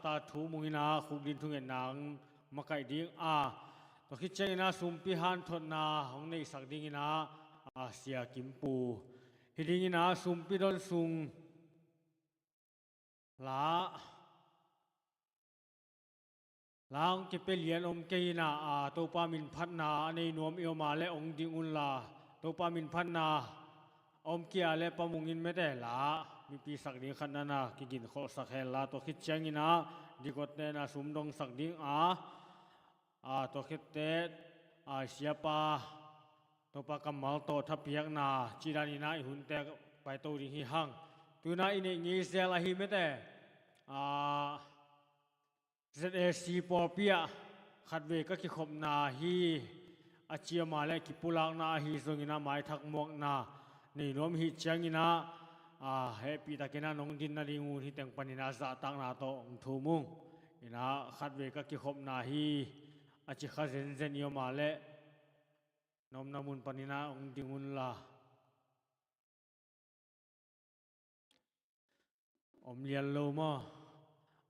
ta thu mungina khuk din thung nang makai ding to khi chengina sumpi han thot na hong nei sak ding ina sia kimpu hiding ina sumpi don sung la lang ke pelian ke na to pa min phat na nei nuam ioma le ong ding un la to pa min phat na kia le pamungin me de la mi pi sak ding khan na ki gin kho sak hel la to khit changina dikot ne na sum dong sak ding to khit te siapa to pa kamal to thapiak na chirani na i hun te pai to ri hi hang tu na ine ngi zel a hi me de ZSC Popia khát về các cái khop na hi chia mà lại cái pulang na hi zongina mai thak mok na nei nom hi changina happy ta kena nong din na ringu hi teng panina za tang na to thu mung ina khát về các cái khop na hi chi kha zen zen yo ma le nom na mun panina ong dingun la om lian lo ma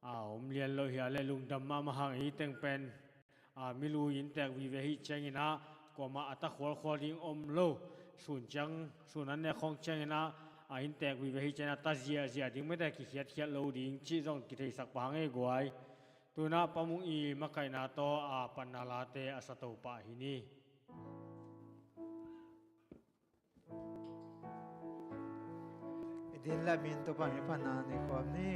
om lian lo hi ale lung dam ma hang hi teng pen milu in tek vi ve hi changina ko ma ata khol khol ding om lo sun chang sun an ne khong changina in tek vi ve hi chana ta zia ding me da ki khiat lo ding chi jong ki thei sak pang e guai tuna pamung i makai na to panala te asato pa hi ni idin la min to pa mi pana ni khom ni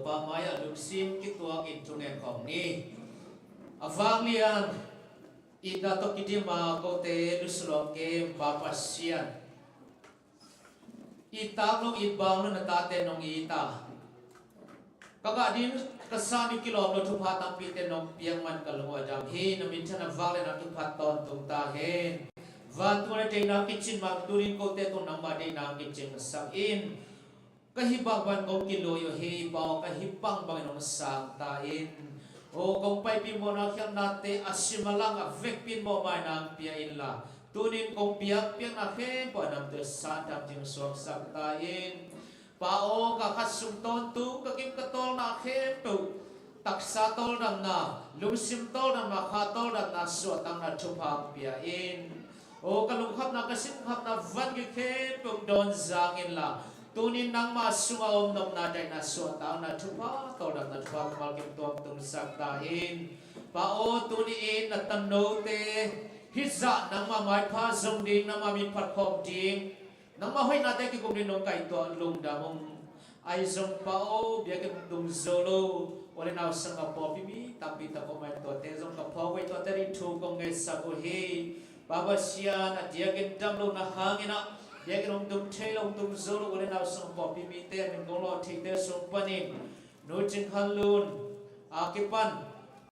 pa maya luksim kituak instrument khom ni avang lian ina to kidima ko te luslo ke bapasian ita lo ibang na tate nong ita kaga din kasani kilom lo thupa tam pite nong piang man kalwa jam hi na min chana vale na thupa ton tum ta hen van tu na te na kitchen mag turin ko te to namba de na kitchen sang in kahibagban kong kiloyo hibaw kahipang Panginoong sang tain. O kung pa'y mo na kiyang nate asimalang vekpin mo may nang piyain la. Tunin kong piyak na hempo anam te santang jing suwag saktain. Pao kakasumton tu kakim katol na hempo. Taksatol na lusimtol na makatol na suatang na tupang piyain. O kalungkap na kasimkap na van hempo don zangin la. Tunin nang masungaom nom naday na suatang na tupa, tol na tupa kumalkim tuwag tung saktahin. Pao tuniin na tanote, hiza nang mamay pa zongding na mamin patkom ding. Nang mahoy natin kikuminom kay ito ang lungdamong ay zong pao, biyakin tung zolo. Wala na usang kapo, bibi, tapita ko may ito. Tezong kapo, ito tarin tukong ngay sakuhi. Babasyan at yakin damlo na hangin na. Ya kita untuk cila untuk zoro oleh nak sumpa pimite min golo tikde sumpanin nujin halun akipan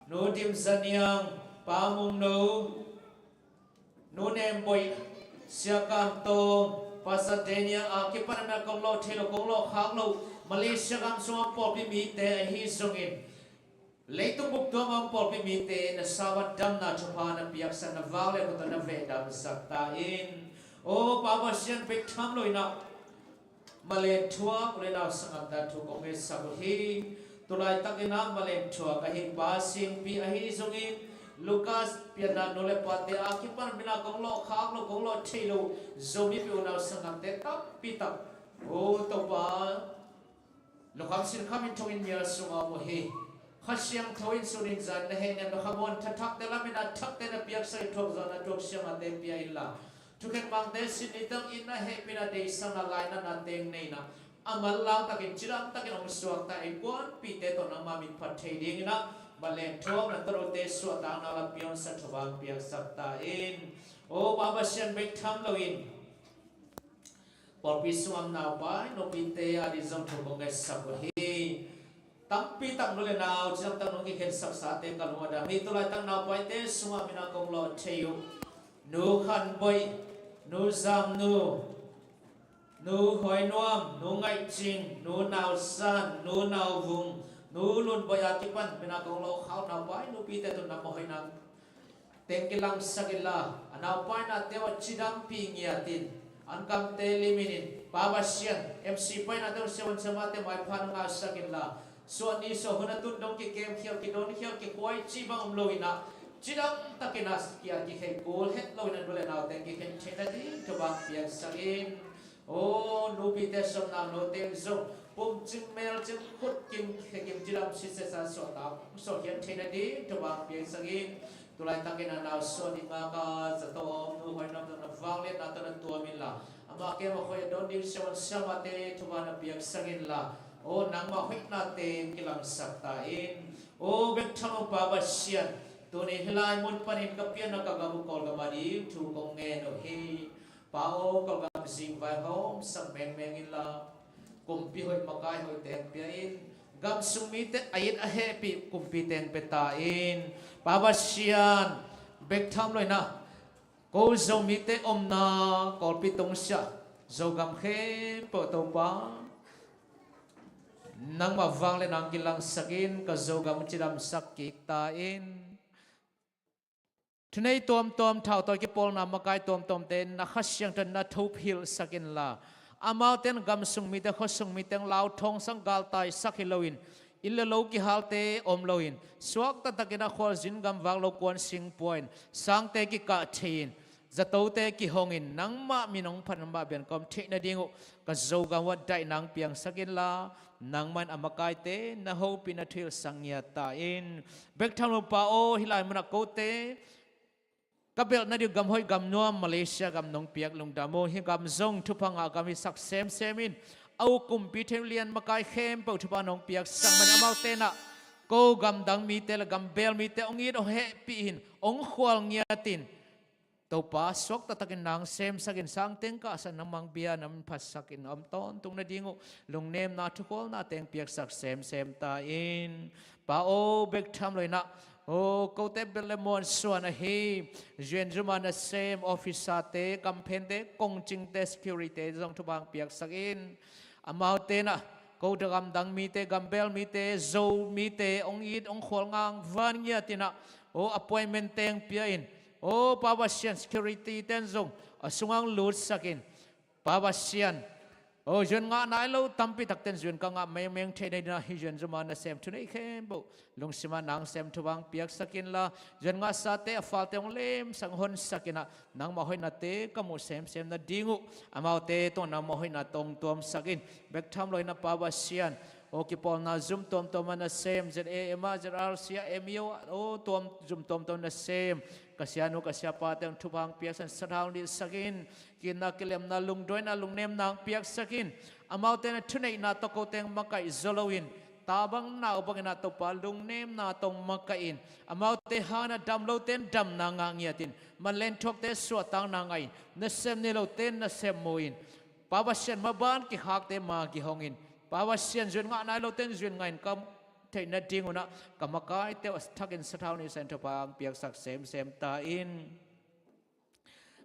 nudim zaniang pamung nunem boy siakam to pasadenia akipan na golo tilo golo hanglo Malaysia kam sumpa pimite hi sungin leitung bukto mampol pimite na sawat dam na chupana piaksa na vale ko na vedam saktain. Oh, Papa Sian big time lo ina. Malen tua boleh nak sangat datu kongge sabuhi. Tulai tak ina malen tua kahit basin pi ahi zungin. Lukas piana nole pate akipan bina konglo khak lo konglo thilo zomi pi una sangat tetap pitap. Oh, topa. Lokam sin kami tongin ya sunga mohi. Khasyang tawin sunin zan lehe ngan khamon tatak dalam ina tak tena piak sai tok zana tok siang ate pia illa. Tuken bang desin itang ina he pina de sang na laina na teng nei na amal lang takin chiram takin om suak ta ikon pite to na mamin pathe ding na balen thom na tro te suak ta na la pion sa thobang piak sakta in o baba sian bek tham lo in por pisuam na pai no pite adi zong thobong ga sab he tampi tak nole naw chiram tak nong ki khen sak sa te kalwa da mi to lai tak naw pai te suam mina kong lo theu nu khan boy nu zam nu hoi nuam nu ngai ching nu nao san nu nao vùng nu lun boy atipan pina kong lo khao na pai nu pi te tu na mohoi na teng kilang sagila ana pai na tewa chidam pi ngiatin an kam te liminin baba sian mc pai na te sewan samate mai phan nga sagila so ni so hunatun dong ki kem khiao ki don khiao ki koi chi bang loina Chidam takinas kia ki gol het lo na dole na teng ki ken chena di to bang pian sagin o nu pi te som na no teng zo pum chim mel chim khut kim kim chidam si se sa so ta so hian chena di to bang pian sagin tulai takina na so di nga ka za to nu hoi nam na wang le na ta na tua min la ama ke ma khoi don di sewan sama te to bang na pian sagin la o nang ma hoi na teng kilang sakta in o bek thang pa ba sian Tuni hilai mun panin kapian na kagamu kol gamadi tu kong nge no hi pao kol gam sing vai hom sang meng mengin la kumpi hoi makai hoi teng piain gam sumite ayit a happy kumpi teng petain babasian bek tham loi na ko zo mite om na kol pitong sia zo gam khe po to pa nang mawang le nang kilang sakin ka zo gam chidam sakik tain Tunay tom thao toy ki pol na makai tom ten na khasyang tan na thop hil sakin la amau ten gam sung mi te khosung mi teng lau thong sang gal tai sakhiloin illa lo ki halte om loin suak ta takina khol jin gam wang lo kwan sing point sang te ki ka thin zato te ki hongin nang ma minong phan ma ben kom the na dingu ka zo gam wa dai nang piang sakin la nang man amakai te na ho pinathil sangya ta in bek thang pa o hilai mana ko te Kabel na gam hoi gam nuam Malaysia gam nong piak lung damo hi gam zong tupanga gam hi sak semin au kumpi them lian makai khem pau thupa nong piak sang man amau te na ko gam dang mi te la gam bel mi te ongit o he pi hin ong khwal ngiatin to pa sok ta takin nang sem sakin sang teng ka sa namang bia nam phasakin am ton tung na dingo lung nem na thukol na teng piak sak sem ta in pa o bek tham loi na Oh, kau te belemon suana he, jenjumana same office te, campaign te, kongching te security zong tubang piak sakin. amau te na ko dagam dang mi te gambel mi te zo mi te ong it ong khol ngang van nya tina o appointment teng pia in o pawasian security ten zong asungang lut sakin pawasian o jun nga nai lo tampi tak ten jun ka nga meng the nei na hi jun zuma na sem tu nei khem bo lung sima nang sem tu bang piak sakin la jun nga sa te afal te ong lem sang hon sakina nang ma hoi na te ka mu sem na dingu amau te to na ma hoi na tong tom sakin bek tham loi na pawasian o ki pol na zoom tom na sem jet e ema jet ar sia emio o tom zoom tom na sem kasiano kasiapa teng thubang piak san sadang li sakin kina kilem na lung doin na lung nem nang piak sakin amau te na thunei na to ko teng makai zolowin tabang na ubang na to pa lung nem na tong makain amau te hana dam lo ten dam na ngangiatin malen thok te suatang na ngai na sem ni lo ten na sem moin pawasian maban ki hak te ma ki hongin pawasian jun nga nai lo ten jun ngain kam thei na dinguna kamakai te thakin sathau ni sen thopang piak sak sem ta in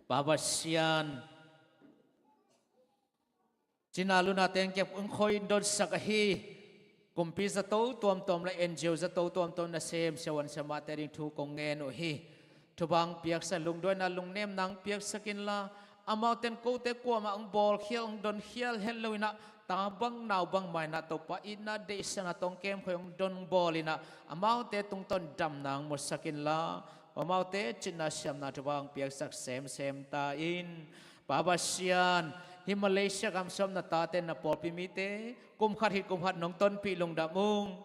pawasian chinaluna teng kep ung khoi don sak hi kumpi za to tom la NGO za to tom na sem sewan sama tering thu kong ngen o hi thobang piak sa lung doi na lung nem nang piak sakin la amau ten ko te ko ma ang bol khial ang don khial helloina tabang naw bang mai na to pa ina de sang atong kem khoyong don bolina amau te tung ton dam nang mo sakin la amau te china siam na thobang piak sak sem ta in pabasian hi Malaysia kam som na ta ten na polpi mi te kum khat nong ton pi long da mung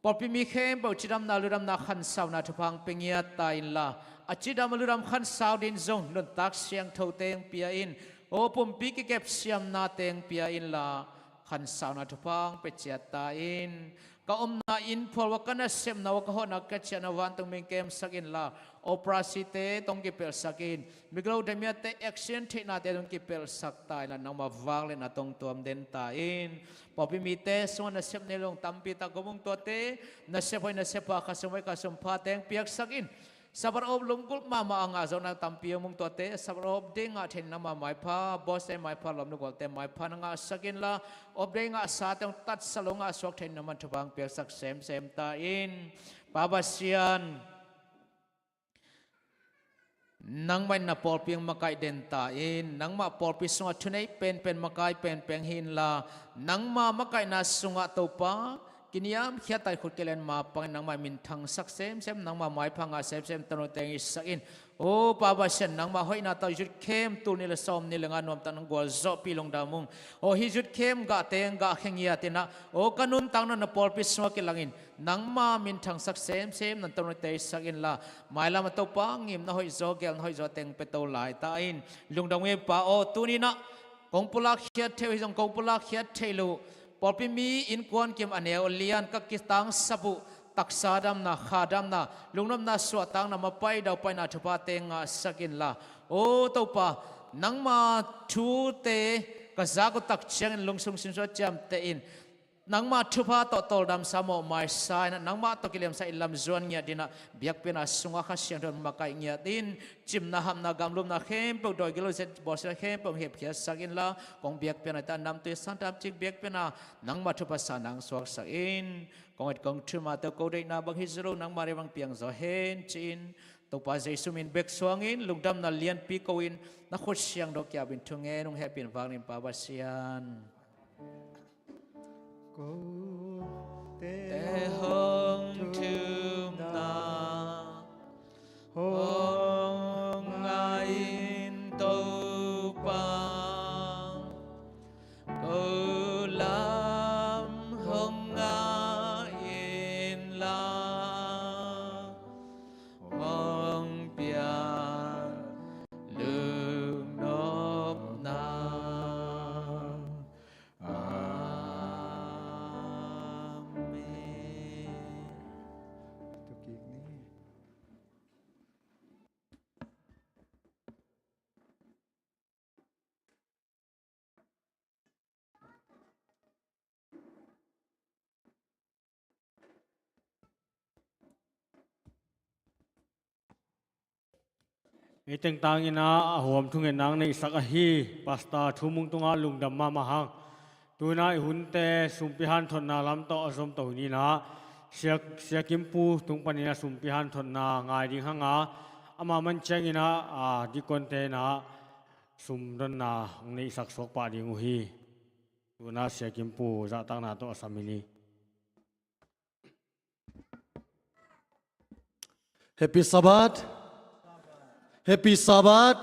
polpi mi khem bo chidam na luram na khan saw na thupang pengya ta in la achidam luram khan saw din zong non tak siang tho teng pia in o pum pi ki kep siam na teng pia in la khan saw na thupang pe chia ta in ka na in phol wa kana sem na wa ka ho na ka chia na wan tong meng kem sakin la operasi te tong ki pel sakin miglo demia te action the na te tong ki pel sak tai la nang ma wang le na tong tuam den ta in popi mi te so na sep ne long tampi ta gomong to te na sep hoi na sepa ka somai ka sompa teng piak sakin sabar ob lungkul mama anga zo na tampi mong to te sabar ob de nga then na ma mai pha boss te mai pha lom no gol te mai pha nga sakin la ob de nga sa tong tat salonga sok then na man thubang piak sak sem ta in pabasian nang mai na pol piang makai den ta in nang ma pol pi sunga thunei pen makai pen peng hin la nang ma makai na sunga to pa kiniam khiatai khut kelen ma pang nang ma min thang sak sem nang ma mai phanga sem tano teng is sakin o pabasian nang ma hoina ta jut khem tu ni la som ni lenga nom tan gol zo pi long da mung o hi jut khem ga teng ga khengia tina o kanun tang na pol pi sunga ki langin nang ma min thang sak sem nan tano te sakin la mai la ma to pa ngim na hoi zo gel hoi zo teng pe to lai ta in lung dong e pa o tu ni na kong pula khiat the hi jong kong pula khiat thelu polpi mi in kwan kem aneo lian ka kitang sabu taksadam na khadam na lungnam na swatang na mapai daw pai na thupa tenga sakin la o to pa nang ma thu te ka zago tak chang lungsung sin so cham te in nang ma thupa to tol dam samo mai sai na nang ma to kilem sa ilam zon nya dina biak pena sunga kha siang don makai nya din chim na ham na gamlum na khem pe doi gilo set bos na khem pe hep khia sakin la kong biak pena ta nam te san tam chik biak pena nang ma thupa sa nang swak sa in kong et kong thuma ta ko dei na bang hizro nang ma re bang piang zo hen chin to pa jesu min bek swangin lungdam na lian pi ko in na khot siang do kya bin thunge nong hepin wang nim pa basian Go te hong thum na hong ngain to pa ko lam hong ngain la hong piang lương nộp na tukik ni. iteng tangina ahom thungen nang nei sak a hi pasta thumung tunga lungdam ma mahang tu na i hun te sumpihan thon na lam to asom to ni na sia kimpu tung panina sumpihan thon na ngai ding hanga ama man chengina di kon te na sum don na nei sak sok pa ding hi tu na sia kimpu za tang na to asamini Happy Sabbath. Happy Sabbath.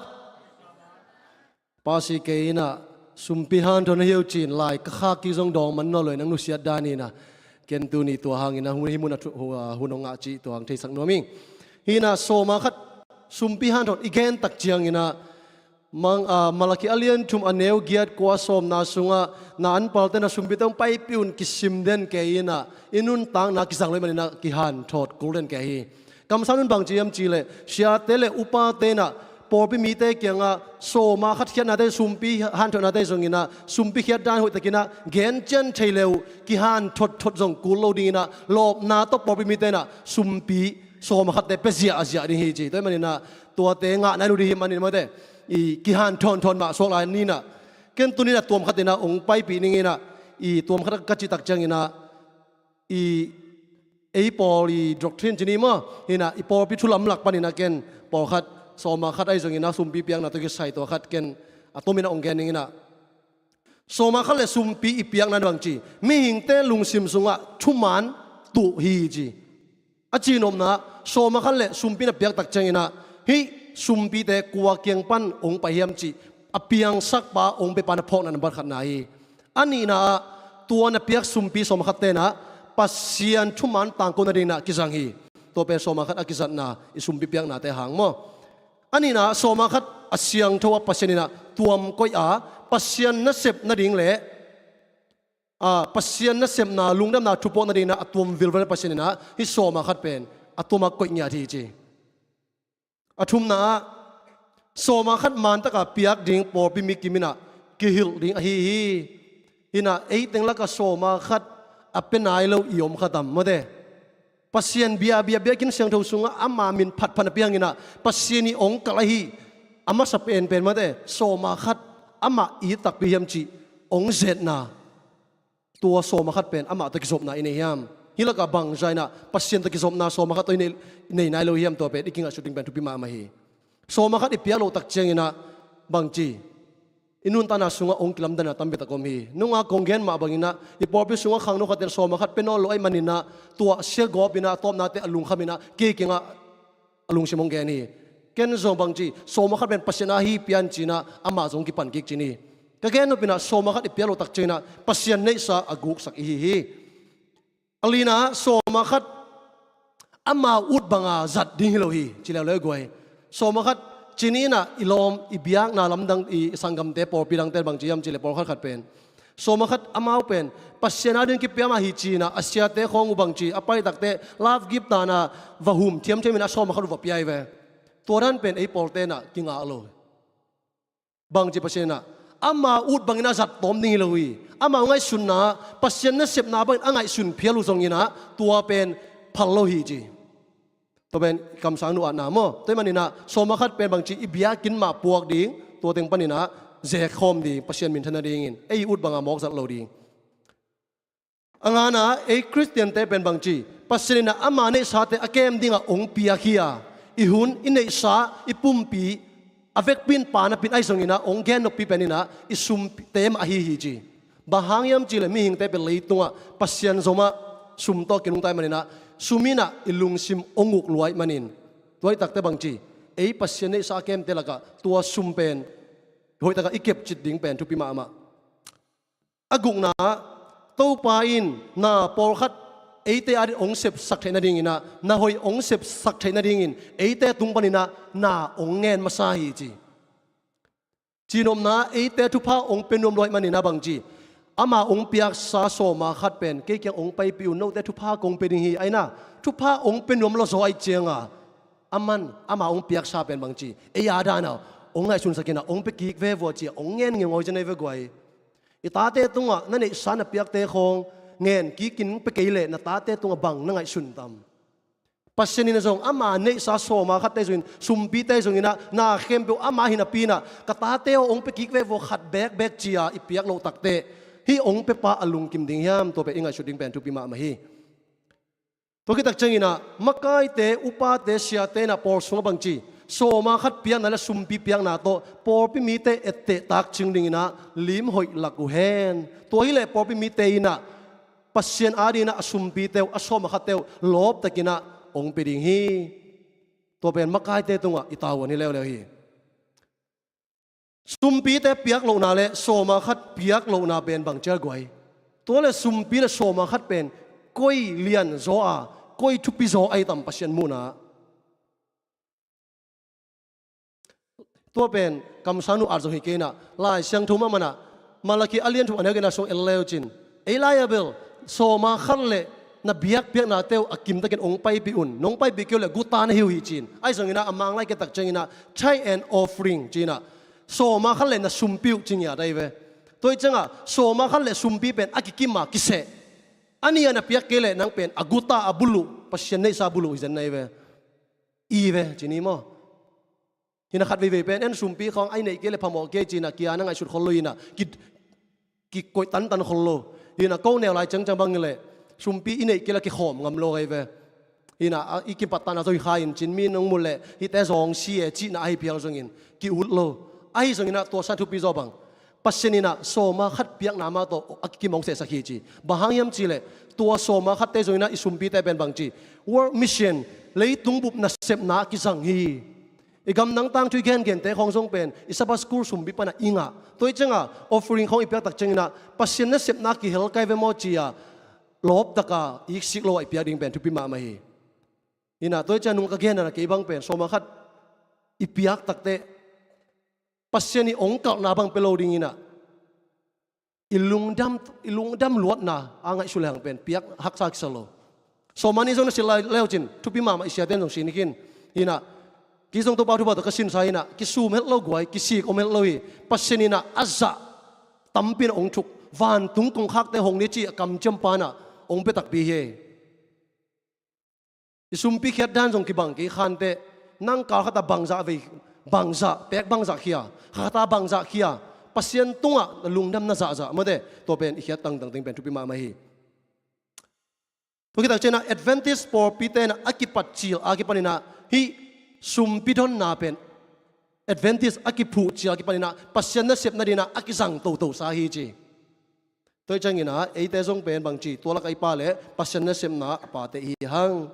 Pasi keina sumpihan thon hiu chin lai ka kha ki jong dong man no loi nang nu sia dani na ken tu ni to hangina hu hi mun hunonga chi to hang thei sak noming hina soma khat sumpihan thon igen tak chiang ina mang malaki alien thum aneu giat kwa som na sunga na an palte na sumpitong pai piun kisim den keina inun tang na kisang loi manina ki han thot golden ke hi kam sanun bang chiam chile sia tele upa te na porpi mi te kyanga so ma khat khian na te sumpi han thona te zongina sumpi khiat dan hu takina gen chen thaileu ki han thot jong kul lo dingina lob na to porpi mi te na sumpi so ma khat te pezia azia ri hi chi toy manina tua te nga na lu ri manin ma te i ki han thon ma so la ni na ken tu ni na tuam khatina ong pai pi ningina i tuam khat ka chi tak changina i ei poli doctrine chini mo hina i por pi thulam lak panina ken por khat soma khat ai zongina sumpi piang na to ki sai to khat ken atomina onggen ningina soma khat le sumpi i piang na bang chi mi hing te lungsim sunga thuman tu hi chi achinom na soma khat le sumpi na piak tak changina hi sumpi te kwa kyang pan ong pa hiam chi apiang sak pa ong pe pan phok na number khat na hi ani na tua na piak sumpi soma khat te na pasian thuman tang ko na ding na kisang hi to pe soma khat akizat na isum pipiang na te hang mo ani na soma khat asyang thowa pasianina tuam koi a pasian na sep na ding le pasian na sep na lungdam na thupo na ding na atum vilver pasianina hi soma khat pen atuma koi nya thi chi athum na soma khat man taka piak ding por pi mi kimina ki hil ding hi hina ei teng la ka soma khat apenai lo iom khatam mode pasien bia kin siang tho sunga ama min phat phan piang ina pasieni ong kalahi ama sa pen mode soma khat ama i tak pi hiam chi ong zet na tua soma khat pen ama ta kisop na ine hiam hilaka bang jaina pasien ta kisop na soma khat toine nei nai lo hiam to pe ikinga shooting pen tu pi ma ma hi soma khat i pia lo tak cheng ina bang chi inun tana sunga ong kilam dana tambi ta komi nunga konggen ma bangina i porpi sunga khangno khater soma khat penol loi manina tua se gopina tom na te alung khamina ke kinga alung simong ge ni ken zo bangji soma khat ben pasena hi pian china ama jong ki pan ki chini ka gen no pina soma khat i pialo tak china pasien nei sa aguk sak hi alina soma khat ama ut banga zat ding lo hi chila le goi soma khat chini na ilom ibiak na lamdang i sangam te por pirang te bang chiam chile por khat pen soma khat amau pen pasiana din ki piama hi china asia te khong ubang chi apai tak te love gift ta na vahum thiam themina soma khat va piai ve toran pen ei por te na kinga lo bang chi pasiana ama ut bangina zat tom ding lowi ama ngai sunna pasien na sep na bang angai sun phialu zongina tua pen phallo hi chi to ben kam sang nu ana mo toy manina soma khat pen bang chi ibia kin ma puak ding to teng panina je khom di pasien min thana ding in ei ut banga mok zat lo ding angana ei christian te pen bang chi pasien na ama ne sa te akem dinga ong pia khia i hun in nei sa i pum pi avek pin pa na pin ai zongina ong gen no pi penina i sum tem a hi chi bahangyam chi le mi hing te pe leitunga pasien zoma sum to kinung tai manina sumina ilung sim onguk luai manin tuai takte bangchi ei pasien nei sa kem telaka tua sumpen hoi taka ikep chit ding pen tu pi ma ma aguk na to pa in na por khat ei te ari ong sep sak thena ding ina na hoi ong sep sak thena ding in ei te tung panina na ong ngen ma sa hi chi chinom na ei te tu pha ong penom loi manina bangchi ama ong piak sa so ma khat pen ke kyang ong pai piu no te thu pha kong pe ding hi aina thu pha ong pen nom lo zo ai chenga aman ama ong piak sa pen bang chi e ya da na ong ai sun sakena ong pe ki ve vo chi ong ngen nge ngoi jane ve gwai i ta te tunga na nei sa na piak te khong ngen ki kin pe ke le na ta te tunga bang na ngai sun tam paseni na zong ama nei sa so ma khat te zin sumpi te zong ina na khem pe ama hina pina ka ta te ong pe ki ve vo khat bek chia i piak lo tak te hi ong pe pa alung kim ding hiam to pe inga shooting pen tu pi ma ma hi to ki tak changina makai te upa te sia te na por sunga bang chi so ma khat piang na la sum pi piang na to por pi mi te ette tak ching ding ina lim hoi laku hen to hi le por pi mi te ina pasien adina asum pi te asom khat te lob takina ong pe ding hi to pen makai te tunga itaw ni lew lew hi sum pi te piak lo na le so ma khat piak lo na pen bang cher goi to le sum pi le so ma khat pen koi lian zo a koi thu pi zo ai tam pasien mu na to pen kam sanu ar zo hi ke na lai siang thuma mana malaki alien thu anagena so eleuchin eliable so ma khat le na biak piak na teu akim takin ong pai pi un nong pai bi ke le gutan hiu hi chin ai zongina amang lai ke tak changina chai and offering china so ma khan le na sumpiu chingya dai ve toi changa so ma khan le sumpi pen akikima kise ania na piak kele nang pen aguta abulu pasien nei sa bulu zen nei ve i ve chini mo hina khat ve pen en sumpi khong ai nei kele phamo ke china kia na ngai sut kholoina ki koi tan tan kholo hina ko ne lai chang chang bang le sumpi inei kele ki khom ngam lo ai ve hina iki patana toi khain chin mi nong mule hi te zong si e chi na ai pial zongin ki ut lo ai zongina to sa thu pi zo bang pasenina so ma khat piak na ma to akki mong se sakhi chi bahangyam chi le to so ma khat te zongina isum pi te ben bang chi world mission lei tung bup na sep na ki sang hi igam nang tang thui gen te khong song pen isaba school sum bi pana inga toi changa offering khong ipiak tak changina pasien na sep na ki hel kai ve mo chi ya lob taka ik sik lo ai piak ding pen thu pi ma ma hi ina toi chanung ka gen na ke bang pen so ma khat ipiak tak te pasiani ong kal na bang peloding ina ilung dam luat na angai sulang pen piak hak sak salo so mani zona silai leuchin tupi mama isia den jong sinikin ina ki jong to pa thu ba to ka sin sai ina ki su mel lo guai ki si ko mel loi pasiani na azza tampin ong thuk van tung kong khak te hong ni chi kam cham pa na ong pe tak pi he isum pi khet dan jong ki bang ki khan te nang ka khata bangza ve bangza pek bangza khia khata bangza khia pasien tunga lungdam na za za made to pen ikhiat tang tang pen tupi ma ma hi to kita chena advantage for piten akipat chil akipanina hi sumpidon na pen advantage akipu chil akipanina pasien na sep na dina akizang to sa hi chi toy changina eite jong pen bang chi to la kai pa le pasien na sep na pa te hi hang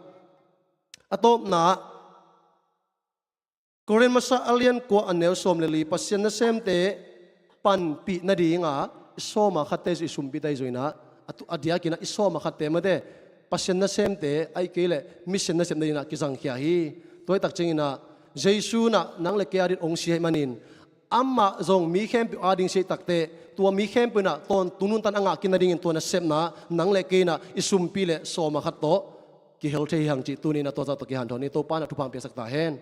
atop na Korean masa alien ko anel som leli pasien na sem te pan pi na di nga soma khatte si sumpi dai joina atu adia kina isoma khatte made pasien na sem te ai kele mission na sem na ina kizang khia hi toy tak chingina jesu na nang le kya rit ong si manin amma zong mi khem pi ading se takte tua mi khem pu na ton tunun tan anga kinading to na sem na nang le ke na isumpi le soma khatto ki helte hang chi tunina to za to ki han thoni to pa na thu pang pe sakta hen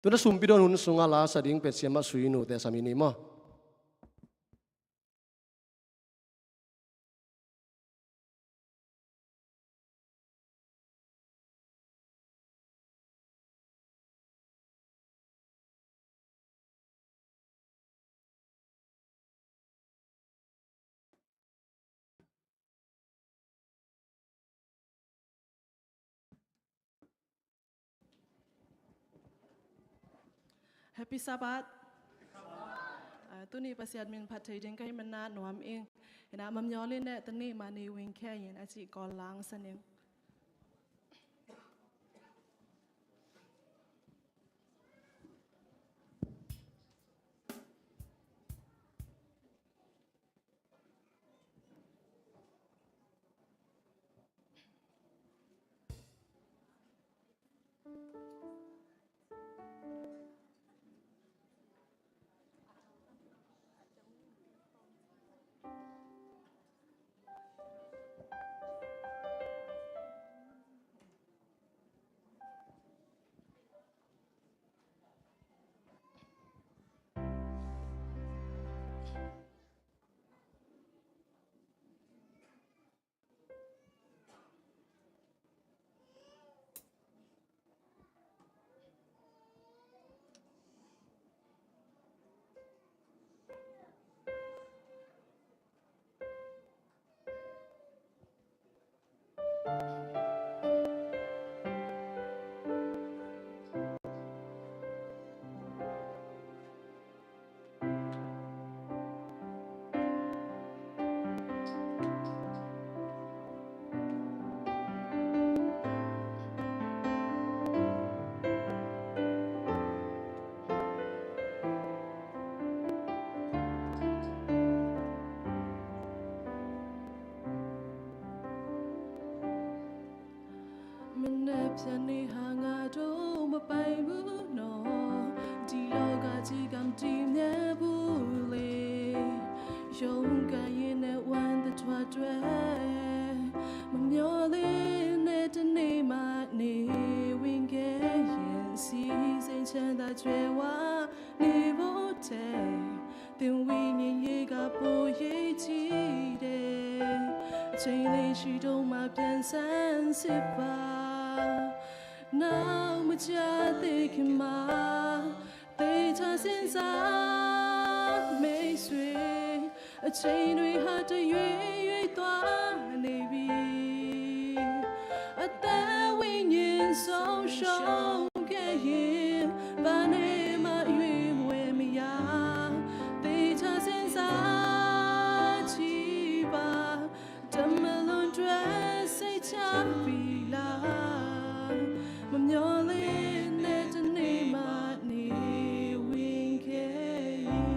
tuna sumpidon hun sunga la sading pe siama suinu te samini mo Happy Sabbath. Tu ni pasiat min patay ding kay mana nuam ing. Ina mam yolin ne tani mani wing kayin aci kolang saning. ไปบุโนดีโลกาจีกำจีเนบุเลยงกันยินเนวันตะทวดเวมันยอลิเนตเนมาเนวิงเกยินซีเซนชันตาเจว่าเนบุเตတင်ဝိညာဉ်ရေးကပိုရေးကြည့်တယ်အချိန်လေးရှိတော့မှပြန်ဆန်းစစ်ပါနောက်မကြသေးခင်မှာတေချာစင်စားမိတ်ဆွေအချိန်တွေဟာတရွေ့ရွေ့သွားနေပြီအသက်ဝိညာဉ်ဆုံးရှုံးခဲ့ရင်ဘာနေမှရွေ့ဝဲမရမမျောလေးနဲ့တနေ့မှနေဝင်ခဲ့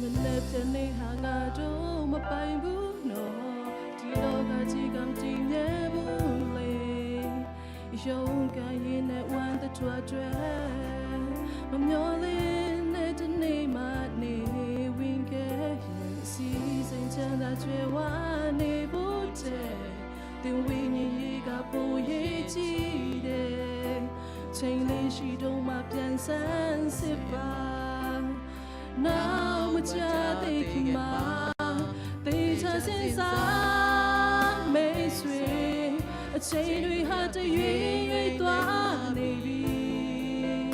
မနေ့တနေ့ဟာငါတို့မပိုင်ဘူးနော်ဒီလောကကြီးကံကြည့်နေဘူးလေရုံးကရင်နဲ့ဝမ်းတထွားတွေမမျောလေးနဲ့တနေ့မှနေဝင်ခဲ့ရင်စီစိန်ချမ်းသာကြွယ်ဝနေဖို့တဲ့တင်ဝိညာဉ်ရေးကပိုရေးကြည့်တယ်ချိန်လေးရှိတော့မှပြန်ဆန်းစစ်ပါNow much thinking ma they just inside me swing a chain we had to you to navy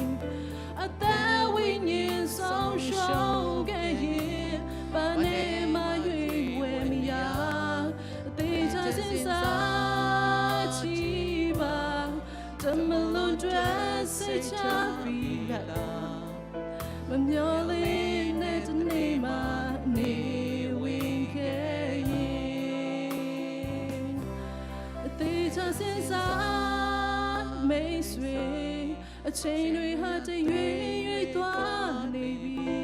at that win so show get here but name my way me ya they just inside chiba the melon dress it's happyမမျောလေးနဲ့တနေ့မှနေဝင်ခဲ့ရင်အသေးချစင်စားမိတ်ဆွေအချိန်တွေဟာတရွေ့ရွေ့သွားနေပြီ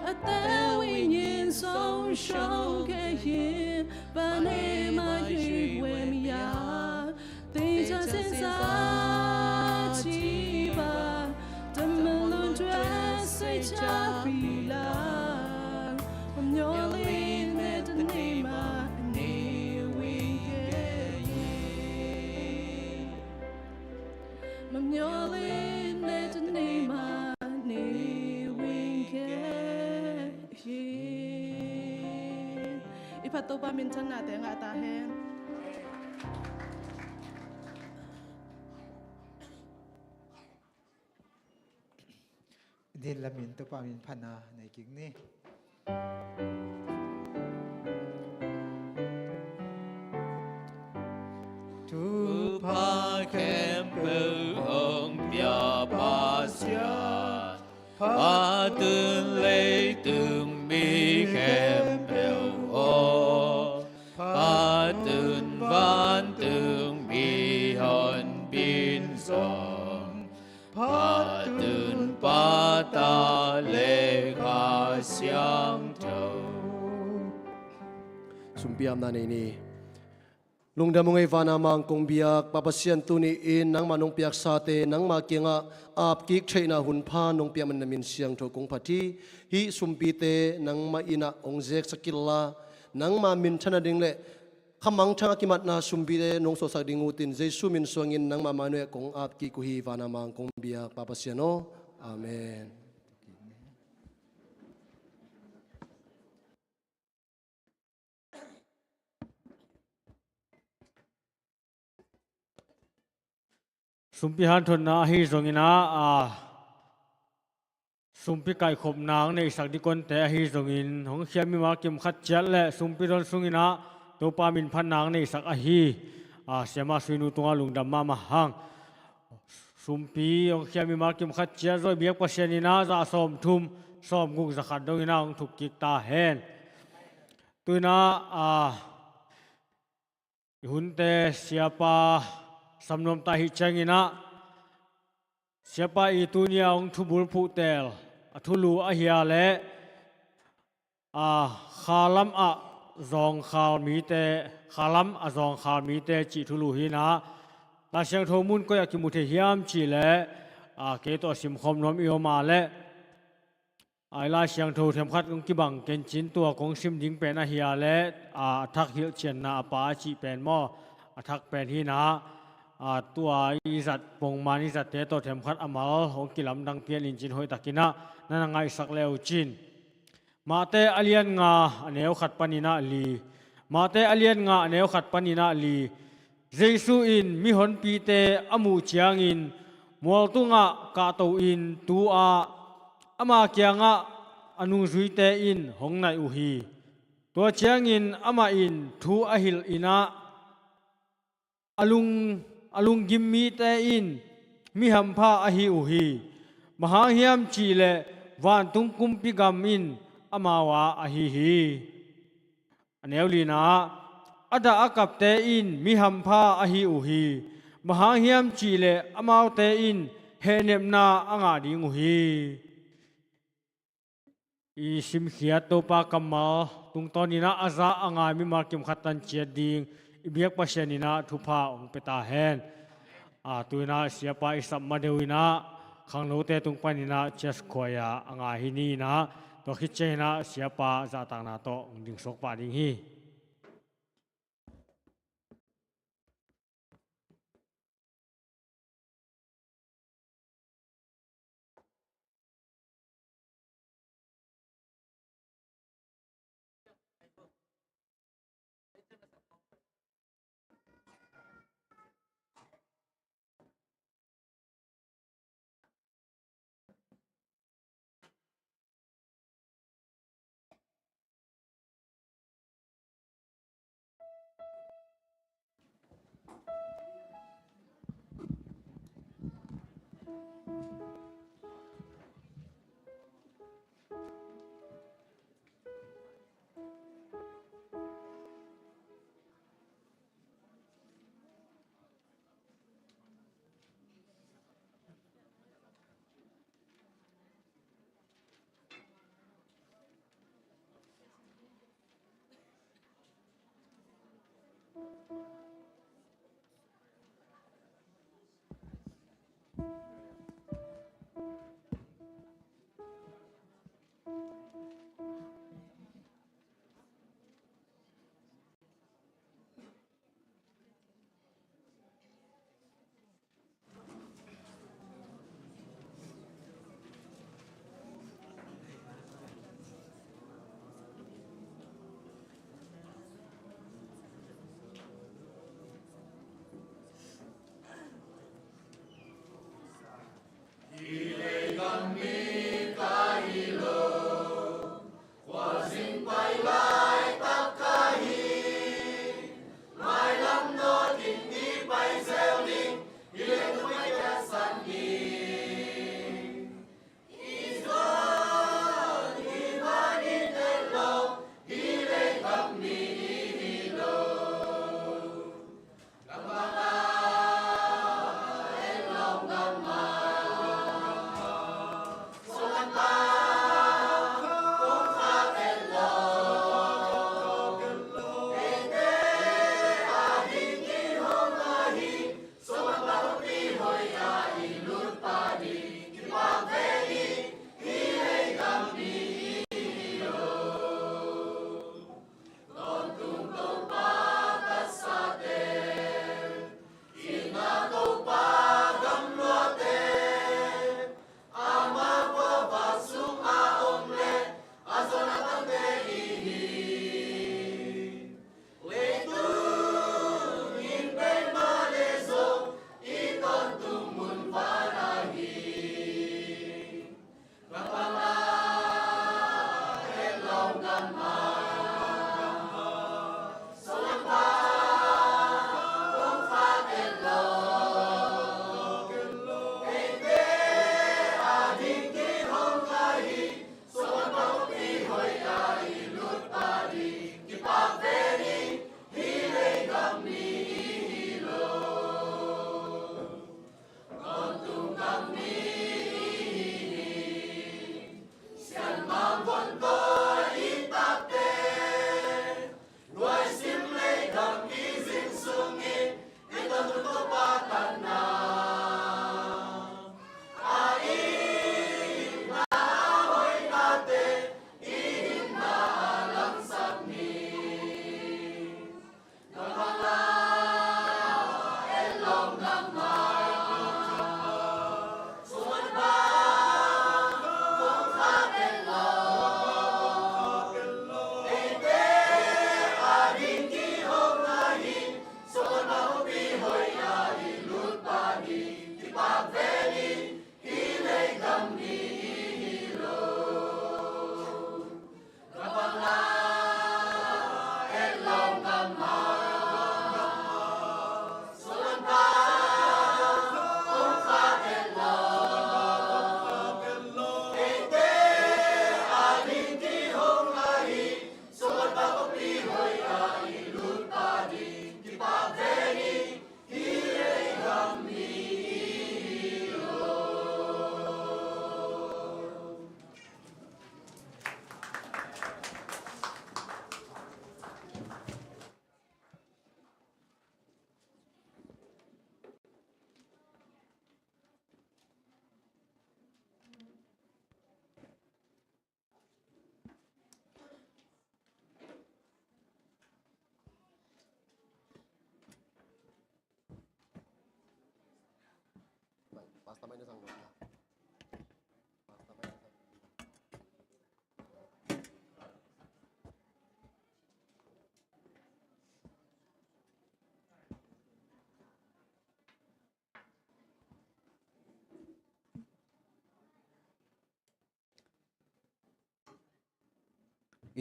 အသက်ဝိညာဉ်ဆုံးရှုံးခဲ့ရင်ဘာနေမှရွေ့ဝဲမရသေချစင်စားချီပါChapila, I'm your lean at the name of I'm your lean at the name of Ipatopa mintan natin ang atahin. Din lamin to pamin pana na ikig ni. Tu pa kem bơ hong bia ba xia pa tương lê tương mi kem bèo o pa tương van tương mi hòn bin song pa tương pa ta lê ga xiang trâu Sumpiam na ni Lungda mong ivana mang kong biyak papasyan tuni in nang manong piyak sate nang makinga ap kik chayna hunpa nong piyaman namin siyang to kong pati hi sumpite nang maina ongjek sakilla nang mamin chana dingle kamang changa kimat na sumpite nong sosak dingutin Jesu min suangin nang mamanoy kong ap kik kuhi ivana mang kong biyak papasyan no Amen. Sumpihan thon na hi zongina sumpi kai khop nang nei sak dikon te hi zongin hong khiami ma kim khat chal le sumpi ron sungina to pa min phan nang nei sak a hi sema suinu tunga lungdam ma ma hang sumpi hong khiami ma kim khat chal roi biak pasianina za som thum som gung zakhat dongina hong thuk kik ta hen tôi na hunte siapa samnom ta hi changina siapa itunya ong thubul putel athulu ahia le khalam zong khal mi te khalam zong khal mi te chi thulu hi na ta siang thomun ko yakimu the hiam chi le ke to sim khom nom io ma le ai la siang tho them khat ong ki bang ken chin tua kong sim ding pen a hia le thak hil chen na pa chi pen mo thak pen hi na tua i zat pong mani zat te to them khat amal hong kilam dang pian in chin hoi takina na ngai sak leo chin mate alian nga aneu khat panina li mate alian nga aneu khat panina li jesu in mi hon pi te amu chiang in mual tunga ka to in tu ama kianga anung zui te in hong nai u hi to chiang in ama in thu ahil ina alung gimmi te in mi hampha ahi u hi maha hiam chi le van tung kum pi gam in amawa ahi hi aneulina ada akap te in mi hampha ahi u hi maha hiam chi le amau te in he nem na anga ding u hi i sim khiat to pa kamal tung tonina aza anga mi markim khatan chia ding ibiak pasianina thupa ong peta hen tuina siapa isam madewina khanglo te tung panina ches khoya anga hini na to khichena siapa za tang na to ding sok pa ding hi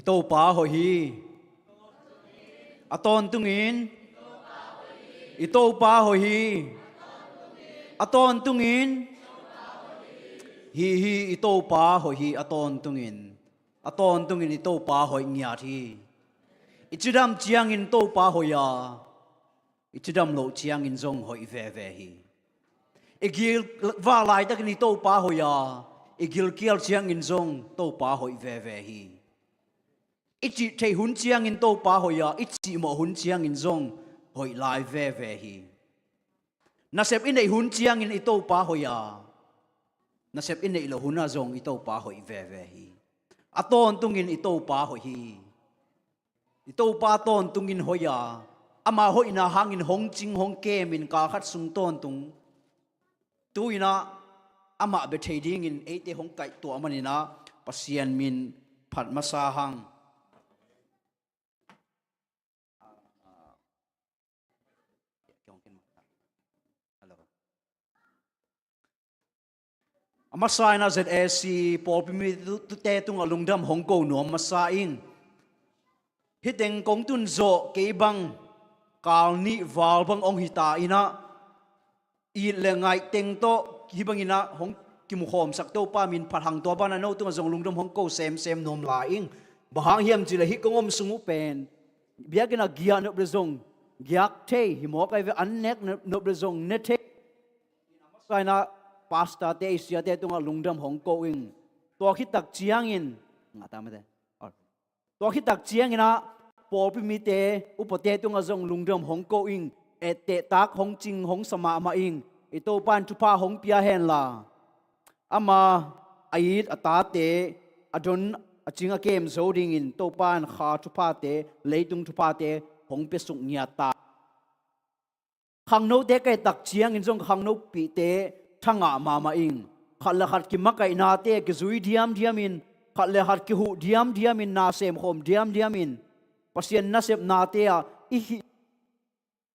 ito pa ho hi aton tungin ito pa ho hi aton tungin hi ito pa ho hi aton tungin ito pa ho nya thi ichidam chiang in to pa ho ya ichidam lo chiang in zong hoi ve hi igil va lai tak ni to pa ho ya igil kial chiang in zong to pa hoi ve hi ichi thei hun chiang in to pa ho ya ichi mo hun chiang in zong hoi lai ve hi na sep in ei hun chiang in ito pa ho ya na sep in ei lo huna zong ito pa hoi ve hi aton tungin ito pa ho hi ito pa ton tungin ho ya ama hoi na hangin hong ching hong ke min ka khat sung ton tung tuina ama be thei ding in ate hong kai to amanina pasian min phat masahang Masai na ZSC Paul pimi tu te tung alungdam Hong Kong no masaing hiteng kong tun zo ke bang kal ni wal bang ong hita ina i lengai teng to hi bang ina hong kim khom sak to pa min phang to ba na no tung zong lungdam Hong Kong sem nom laing bahang hiam chi le hi kong om sungu pen biakina gia no brezong giak the hi mo kai ve an nek no brezong ne the masai na pasta te isia te tunga lungdam Hong Kong in to khitak chiang in ngata ma de to khitak chiang ina por pi mi te upote tunga zong lungdam Hong Kong in ete tak hong ching hong sama ma in ito pan tu pa hong pia hen la ama ait ata te adon achinga kem zoding in to pan kha tu pa te leitung tu pa te hong pe suk nya ta khang no te kai tak chiang in zong khang no pi te thanga mama ing khala khat ki makai na te ki zui diam in khala khat ki hu diam in na sem khom diam in pasien na sep na te a i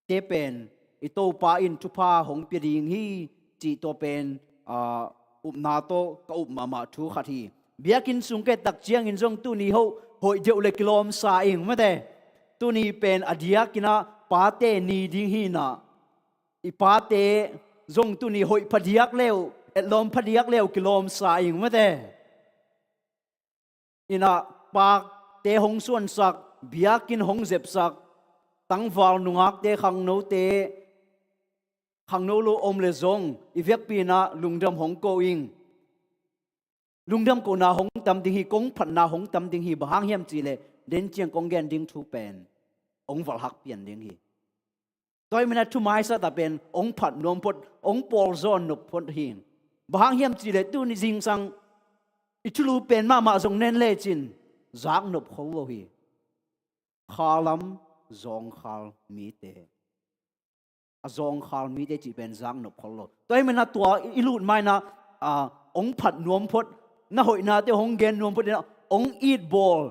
te pen ito pa in tupa hong pi ding hi chi to pen na to ka mama thu khathi biakin sungke tak chiang in jong tu ni ho hoi deu le kilom sa ing ma de tu ni pen adia kina pa te ni ding hi na i pa te zong tu ni hoi phadiak leo et lom phadiak leo kilom sa ing ma de ina pak te hong suan sak biakin hong zep sak tang wal nungak te khang no te khang no lo om le zong i vek pi na lungdam Hong Kong ing lungdam ko na hong tam ding hi kong phat na hong tam ding hi bahang hiam chi le den chiang kong gen ding thu pen ong wal hak pian ding hi toy mina tu mai sa ta pen ong phat nom pot ong pol zon nop pot hin bahang hiam chi le tu ni jing sang ichulu pen ma zong nen le chin zak nop kho lo hi khalam zong khal mi te a zong khal mi te chi pen zak nop kho lo toy mina tua ilut mai na ong phat nom pot na hoi na te hong gen nom pot na ong eat ball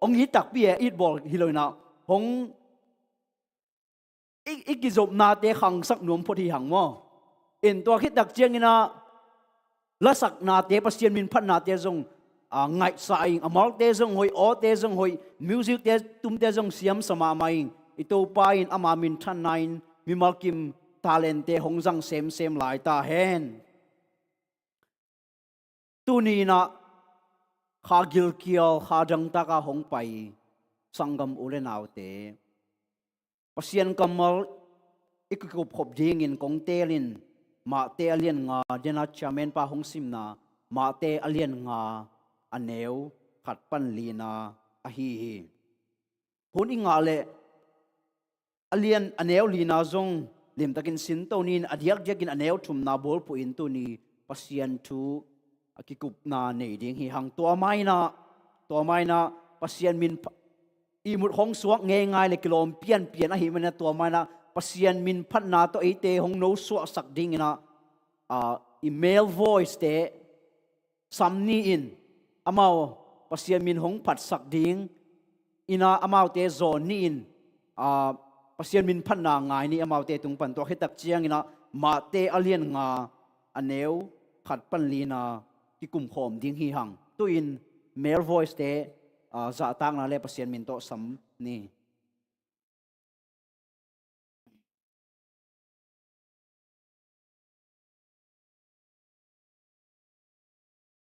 ong hi tak pi eat ball hi loi na hong ikizop na te khang sak nom photi hang mo in to khit dak chiang ina la sak na te pasien min phat na te zong ngai sai amal te zong hoi o te zong hoi music te tum te zong siam sama mai ito pa in ama min than nine mi malkim talent te hong jang sem lai ta hen tu ni na kha gil kial kha dang ta ka hong pai sangam ule naw te pasien kamal ikikup khop ding in kong telin ma te alien nga dena chamen pa hong sim na ma te alien nga aneu khat pan lina a hi hun inga le alien aneu lina zong lim takin sin to nin adiak jakin aneu thum na bol pu in tu ni pasien thu akikup na nei ding hi hang to mai na pasien min imut hong suak nge ngai le kilom pian a hi mana to mana pasien min phat na to ate hong no suak sak ding ina email voice te samni in amao pasian min hong phat sak ding ina amao te zo ni in pasian min phan na ngai ni amao te tung pan to hetak chiang ina ma te alien nga aneu khat pan lina ki kum khom ding hi hang tu in mail voice te za tang na le pasian min to sam ni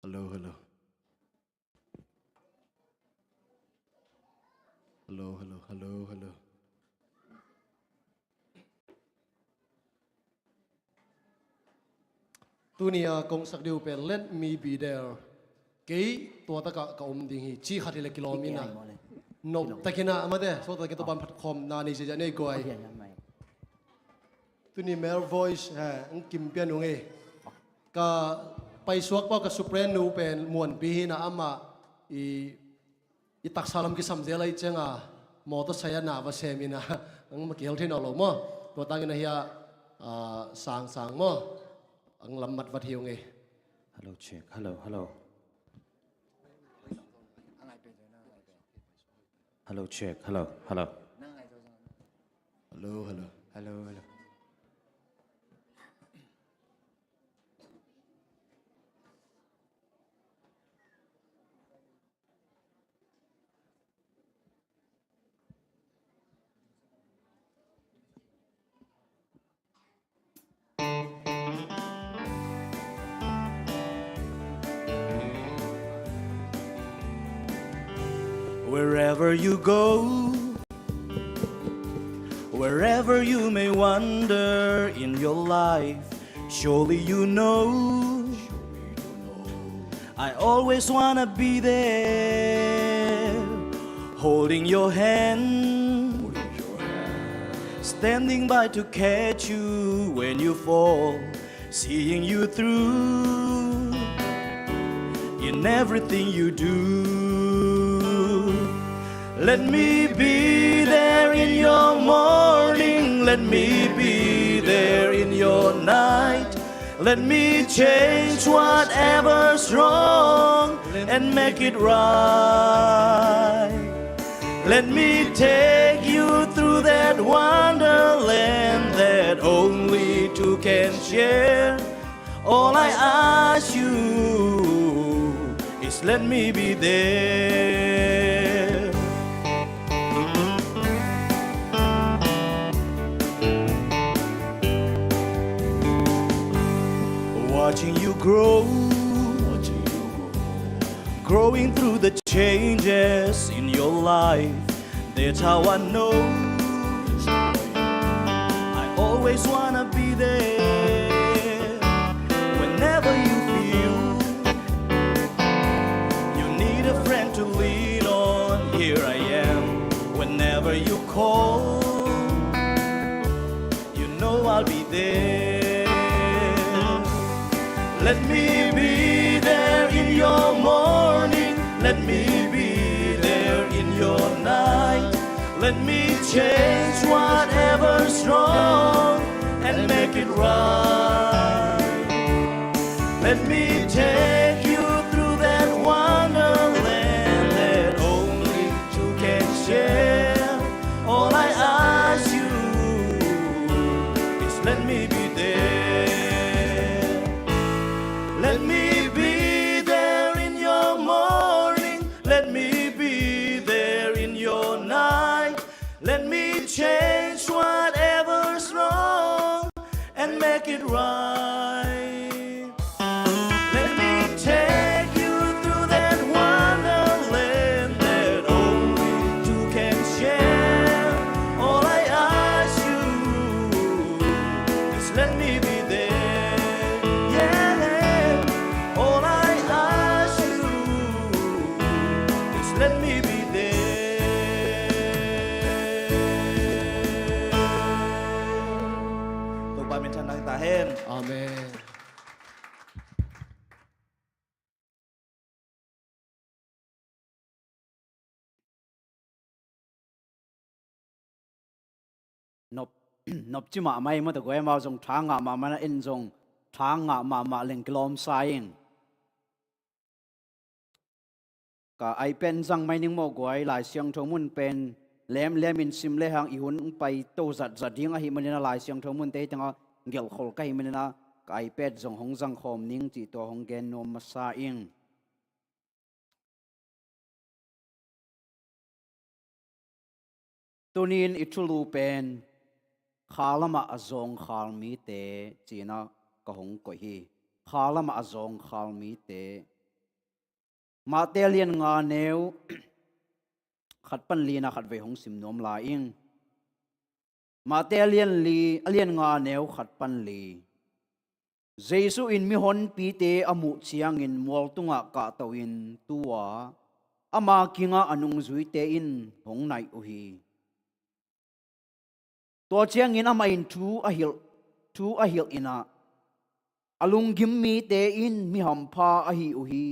hello hello hello hello hello hello tunia kong sak diu pe let me be there ke to ta ka ding hi chi khathi le kilomina no takina amade so ta ke to ban phat khom na ni je ne goi tuni male voice ha ang kim pian ung e ka pai suak pa ka supren nu pen muan pi na ama i tak salam ki samje lai chenga mo to saya na ba semina ang ma kel thin lo mo to tangina hiya sang sang mo ang lammat wat hiu nge hello check hello hello hello check hello hello hello hello hello hello Wherever you go, wherever you may wander in your life, surely you know I always wanna be there, holding your hand, standing by to catch you when you fall, seeing you through in everything you do. Let me be there in your morning, let me be there in your night. Let me change whatever's wrong and make it right. Let me take you through that wonderland that only two can share. All I ask you is let me be there. Watching you grow, growing through the changes in your life. That's how I know I always wanna be there. Whenever you feel you need a friend to lean on, here I am. Whenever you call, you know I'll be there. Let me be there in your morning, let me be there in your night. Let me change whatever's wrong and make it right. Let me take you through that wonderland that only two can share. All I ask you is let me be there. Let me be there in your morning, let me be there in your night. Let me change whatever's wrong and make it right. Let me take you through that wonderland that only two can share. All I ask you is let me be there. Yeah, all I ask you is let me be there. Tụi ba mình thân năng ta hen. amen nộp nộp chứ mà mai mà tụi em vào dùng tháng mà in dùng thang ngã mà lên kilom saing cả ai pen răng mai ning mo guai lai siang thomun pen lem in sim le hang ihun pai to zat ding a hi manina lai siang thomun te tanga gel khol ka hi manina ka ipad zong hong jang khom ning chi to hong gen no ma sa ing tunin itulu pen khalama azong khalmi te china ka hong ko hi khalama azong khalmi te ma te lian nga neu khat pan lina khat ve hong sim nom la ing ma te lian nga neu khat pan li jesu in mi hon pi te amu chiang in mol tunga ka to in tua ama kinga anung zui te in hong nai u hi to chiang in ama in thu a hil ina alung gim mi te in mi ham pha a hi u hi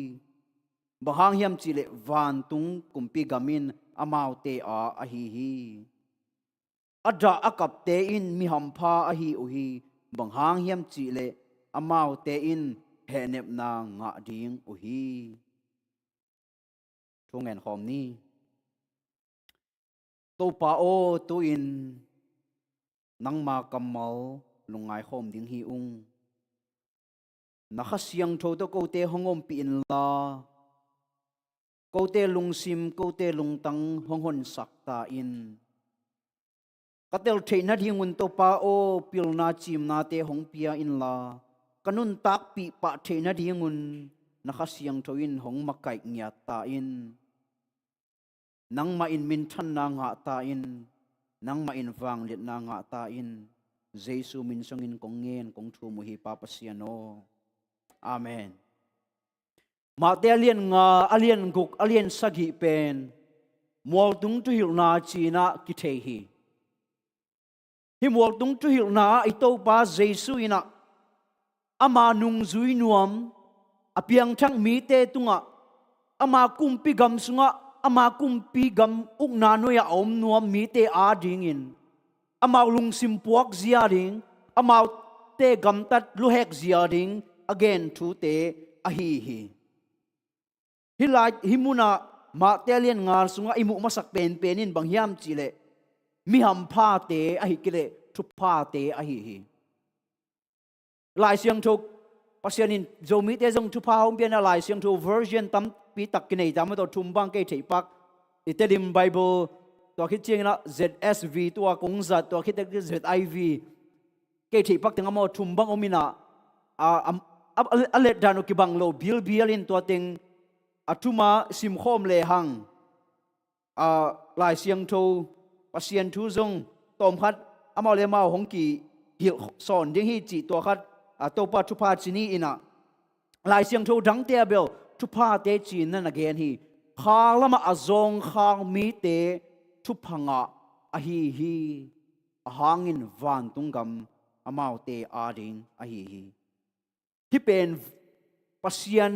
bahang hiam chile van tung kumpi gamin amau te a hi hi adra akap te in mi ham pha a hi u hi bahang hiam chile amau te in henep na nga ding u hi thungen khom ni to pa o tu in nang ma kamal lungai khom ding hi ung nakasiang tho to ko te hongom pi in la ko te lung sim ko te lung tang hong hon sak ta in katel theina dingun to pa o pil na chim na te hong pia in la kanun tak pi pa theina dingun nakasiang tho in hong makai nya ta in nang ma in min than na nga ta in nang ma in wang let na nga ta in jesu min song in kong ngen kong thu mu hi pa pasiano amen ma te alien nga alien guk alien sagi pen mol tung tu hil na china ki the hi mol tung tu hil na i to pa jesu ina ama nung zui nuam apiang thang mi te tunga ama kumpi gam sunga ama kumpi gam uk na no ya om nuam mi te a ding in ama lung sim puak zia ding ama te gam tat lu hek zia ding again thu te a hi hilai himuna ma telian ngar sunga imu masak penin bang hiam chile mi ham pha te a hi kile thu pha te a hi lai siang thuk pasianin zomi te jong thu pha hom pian lai siang thu version tam pi tak kinai jam to thum bang ke thei pak itelim bible to khit ching na zsv to kong zat to khit ziv ke thei pak teng amo thum bang omina a let danu ki bang lo bil in to teng atuma sim khom le hang lai siang thu pasien thu zong tom khat amao le mau hong ki hil son ding hi chi to khat to pa thu pa chini ina lai siang thu dang te bel thu pa te chin nan again hi khalama azong khang mi te thu phanga a hi hangin van tungam amao te ading a hi pen pasien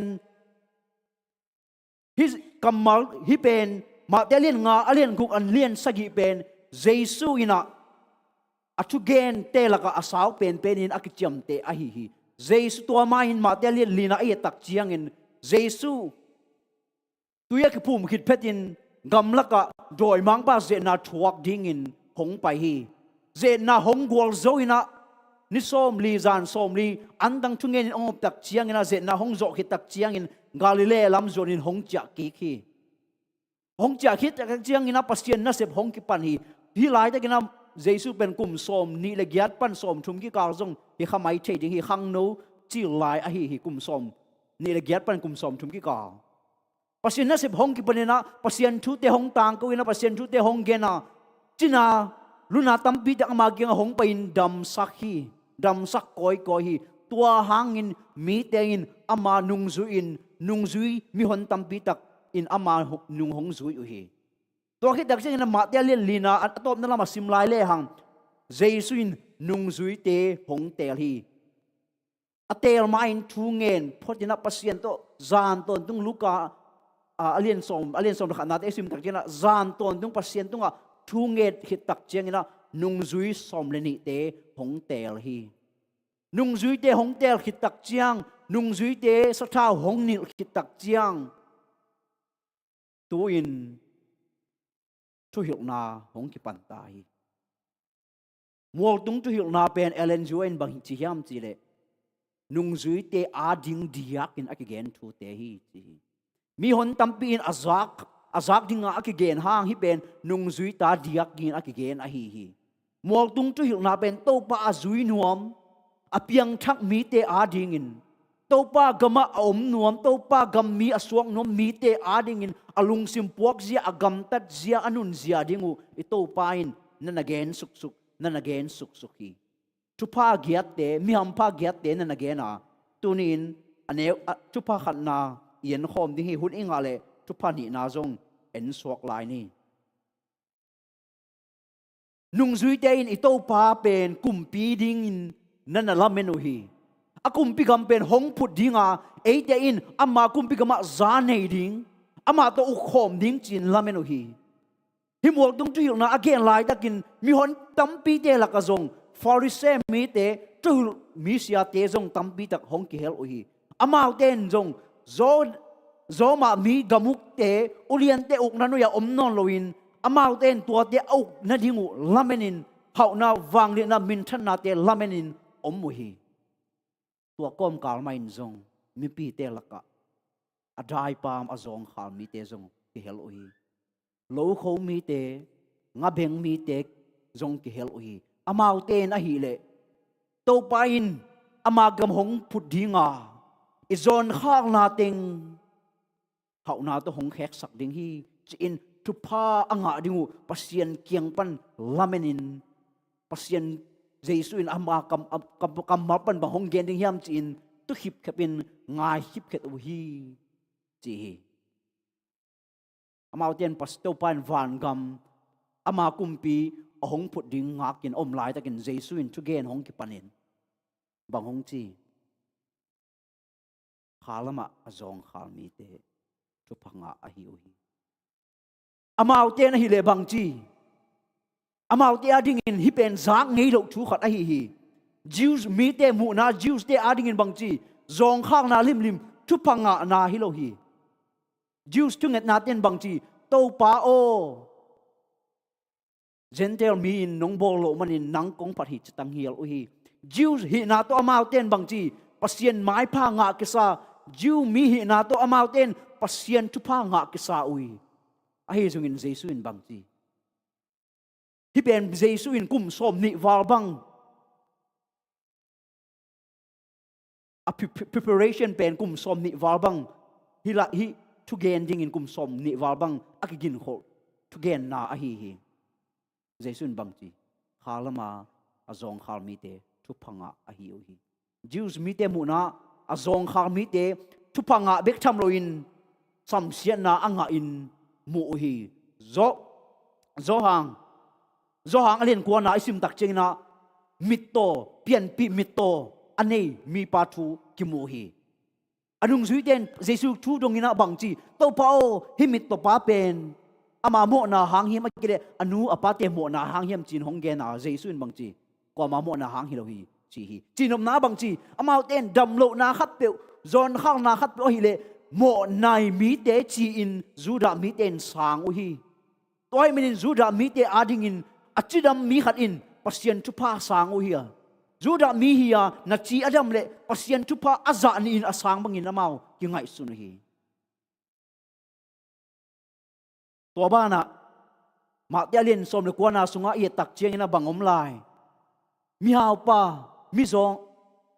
his kamal hi pen ma telin nga alien guk an lien sagi pen jesu ina atugen telaka asaw pen in akicham te a hi jesu to ma in ma telin lina ai tak chiang in jesu tuya ki pum khit phetin gamlaka doi mang ba ze na thuak ding in hong pai hi ze na hong gol zo ina ni som li zan som li andang chungen ong tak chiang ina ze na hong zo khit tak chiang in Galilee lam zon in hong cha ki khi hong cha khit tak chiang ina pasien na sep hong ki pan hi lai ta kina jesu pen kum som ni le gyat pan som thum ki kal zong hi khamai thei ding hi khang no chi lai a hi kum som ni le gyat pan kum som thum ki kal pasien na sep hong ki panena pasien thu te hong tang ko ina pasien thu te hong gena china luna tampi tak ma gyang hong pain dam sak koi hi tua hangin mi te in ama nung zui mi hon tampi tak in ama nung hong zui u hi to khi dak sing na ma te lin lina atop na lama sim lai le hang jesu in nung zui te hong tel hi atel ma in thu ngen photina pasien to zan ton tung luka alien som khana te sim tak jena zan ton tung pasien tunga thu nget hit tak cheng ina nung zui som le ni te hong tel hi nung zui te hong tel khit tak chiang nung zui te sa thao hong nil khit tak chiang tu in thu hiệu na hong ki pan ta hi mual tung thu hiệu na pen elen join bang chi hiam chi le nung zui te a ding diak in akigen thu te hi chi mi hon tampi in azak dinga akigen hang hi pen nung zui ta diak gin akigen a hi mual tung thu hiệu na pen to pa azui nuam apiang thak mi te a ding in to pa gama om nuam to pa gam mi aswang nuam mi te a ding in alung sim puak zia agam tat zia anun zia dingu i to pa in nan again suk nan again suk hi tu pa giat te mi ham pa giat te nan again a tunin ane tu pa khat na yen khom ding hi hun inga le tu pa ni na zong en swak lai ni nung zui te in i to pa pen kumpi ding in nan ala menu hi akumpi gam pen hong put dinga eite in ama kumpi gama za nei ding ama to u khom ding chin lamenu hi himwal tung tu na again lai takin mi hon tampi te la ka zong farise mi te tu mi sia te zong tampi tak hong ki hel hi ama ten zong zo ma mi gamuk te ulian te uk nanu ya om non loin ama ten tua te uk na dingu lamenin hau na wang le na min than na te lamenin om mu hi tua kom kal mai zong mi pi te laka adai pam azong khal mi te zong ki hel hi lo kho mi te nga beng mi te zong ki hel hi amau ten a hi le to pain amagam hong phut dinga izon khang na ting hau na to hong khek sak ding hi chin tu pa anga dingu pasien kiang pan lamenin pasien jesu in ama kam mapan ba hong gen ding hiam chin tu hip khapin ngai hip khet u hi chi amau ten pasto pan van gam ama kumpi hong phut ding ngakin om lai takin jesu in tu gen hong ki panin bang hong chi khalama azong khal mi te tu phanga a hi u hi amau ten hi le bang chi amau te ading in hi pen zak ngei lo thu khat a hi Jews mi te mu na Jews te ading in bang chi zong khang na lim thu phanga na hi lo hi Jews tu nget na ten bang chi to pa o gentle mi in nong bol lo manin nang kong pat hi chitang hial u hi Jews hi na to amau ten bang chi pasien mai pha nga kisa Jew mi hi na to amau ten pasien tu pha nga kisa ui a hi zung in jesu in bang chi hi pen jesu in kum som ni wal bang a preparation pen kum som ni wal bang hi tu gen ding in kum som ni wal bang akigin kho tu gen na a hi jesu in bang chi khalama azong khal mi te tu phanga a hi u hi Jews mi te mu na azong khal mi te tu phanga bek tham lo in sam sian na anga in mu hi zo hang alen ko na isim tak cheng na mitto pian pi mitto anei mi pa thu ki mu hi anung zui ten jesu thu dong ina bang chi to pa o hi mitto pa pen ama mo na hang hi ma kile anu apa te mo na hang hiam chin hong ge na jesu in bang chi ko ma mo na hang hi lo hi chi hi chinom na bang chi amau ten dam lo na khat pe zon khang na khat pe hi le mo nai mi te chi in juda mi ten sang u hi toy min juda mi te ading in achidam mi khat in pasien tu pa sang u hi juda mi hi na chi adam le pasien tu pa aza ni in asang bangin amau ki ngai sun hi to ba na ma te alin som le ko na sunga ye tak cheng na bangom lai mi hau pa mi zong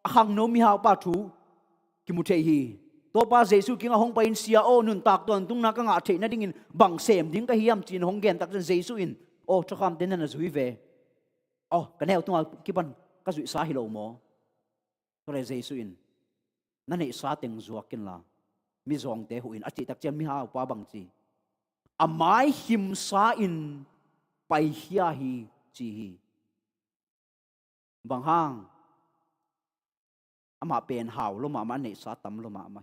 ahang no mi hau pa thu ki mu the hi to pa jesu kinga hong pa in sia o nun tak ton tung na ka nga the na ding in bang sem ding ka hiam chin hong gen tak jesu in o chakam ten na zui ve o ka neu tung ki ban ka zui sa hi lo mo to le jesu in na nei sa teng zuakin la mi zong te hu in achi tak chen mi hau pa bang chi amai him sa in pai hia hi chi hi bang hang ama pen haw lo ma nei sa tam lo ma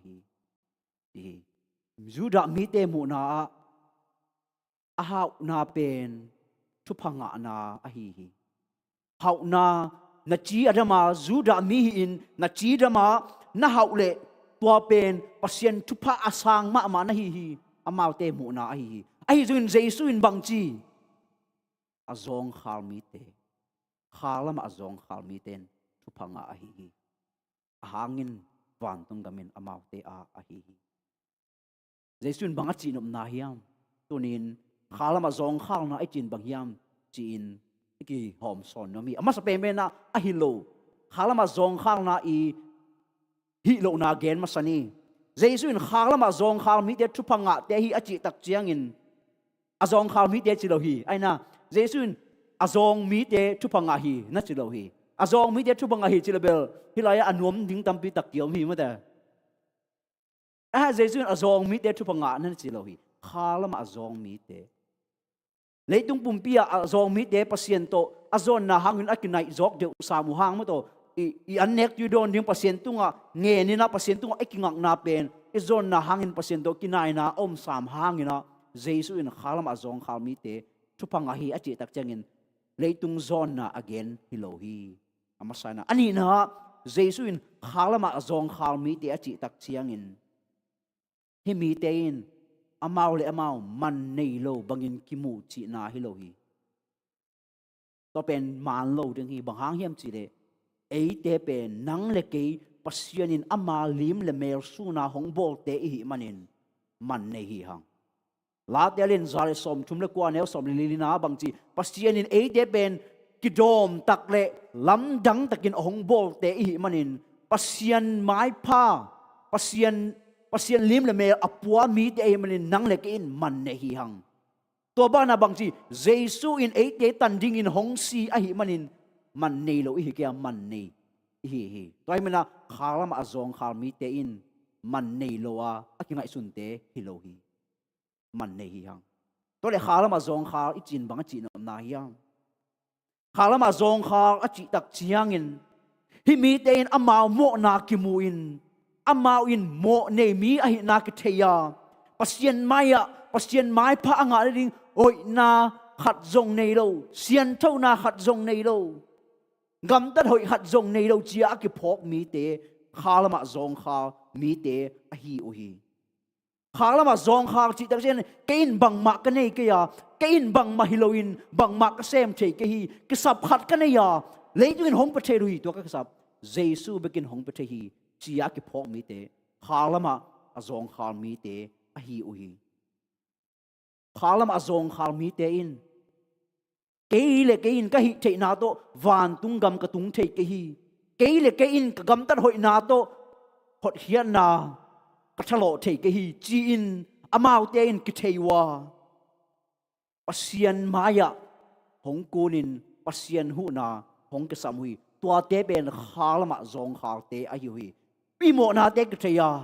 hi juda mi te mu na a haw na pen thu phanga na a hi haw na na chi adama zuda mi in na chi dama na haule tua pen pasien thupa asang ma na hi amau te mu na hi ai zun jesu in bang chi azong khal mi te khalam azong khal mi ten thupa nga hi hangin van tung gamin amau te a hi jesu in bang chi nom na hiam tunin khalam azong khal na ai chin bang hiam chin ki hom son no mi ama sa pe me na a hi lo khalam azong khal na i hi lo na gen masani jesu in khalama zong khal mi te thupanga te hi achi tak chiang in azong khal mi te chilo hi aina jesu in azong mi te thupanga hi na chilo hi azong mi te thupanga hi chilabel hilaya anuam ding tampi tak kiom hi ma ta jesu in azong mi te thupanga na chilo hi khalama azong mi te leitung pumpia azong mi te pasiento azon na hangin akinai jok de samu hang mo to i anek you don ding pasien tunga nge ni na pasien tunga ekingak na pen i zon na hangin pasien do kinai na om sam hangina jesu in khalam azong khal mi te thupanga hi achi tak changin leitung zon na again hilohi amasana ani na jesu in khalam azong khal mi te achi tak chiangin hi mi te in amau le amau man nei lo bangin kimu chi na hilohi to pen man lo ding hi bang hang hiam chi de ấy tế bề nắng lệ kỹ passionin ama lim le mer suna hong bol te hi manin man nei hi hang la telin zare som thum le kwa neu som li na bang chi passionin ấy tế ben kidom tak le lam dang takin hong bol te hi manin passion mai pa passion lim le mer apua mi te manin nang le kin man nei hi hang to ba na bang chi jesu in ấy tế tan ding in hong si a hi manin man nei lo hi kya man nei hi toy mena khalam azong khal mi te in man nei lo a akingai sun te hi lo hi man nei hi hang to le khalam azong khal i chin bang chi nom na hiang khalam azong khal a chi tak chiang in hi mi te in amau mo na ki mu in amau in mo nei mi a hi na ki theya pasien maya pasien mai pha anga ring oi na khat zong nei lo sian tho na khat zong nei lo gam tất hội hạt dòng này đâu chia cái phok mi tế khá là mà dòng khá mi tế a hi u hi khá là mà dòng khá chỉ đặc biệt cái in bằng mạc cái này cái ya cái in bằng mà Halloween bằng mạc cái xem chơi cái hi cái sập khát cái này ya lấy cho in hong bát rồi to cái sập Giêsu begin hong bát hi chia cái phok mi tế khá là mà dòng khá mi tế a hi u hi khá là mà dòng khá mi tế in cái lệ cái in cái hi chạy na to van tung gam cái tung chạy cái lệ cái in cái gam tất hội na to hội hiền na cái thalo chạy cái hi chi in amau te in cái chạy wa pasien maya hong kunin pasien hu na hong cái samui tua te ben khalama zong khal te a hi pi mo na te cái chạy ya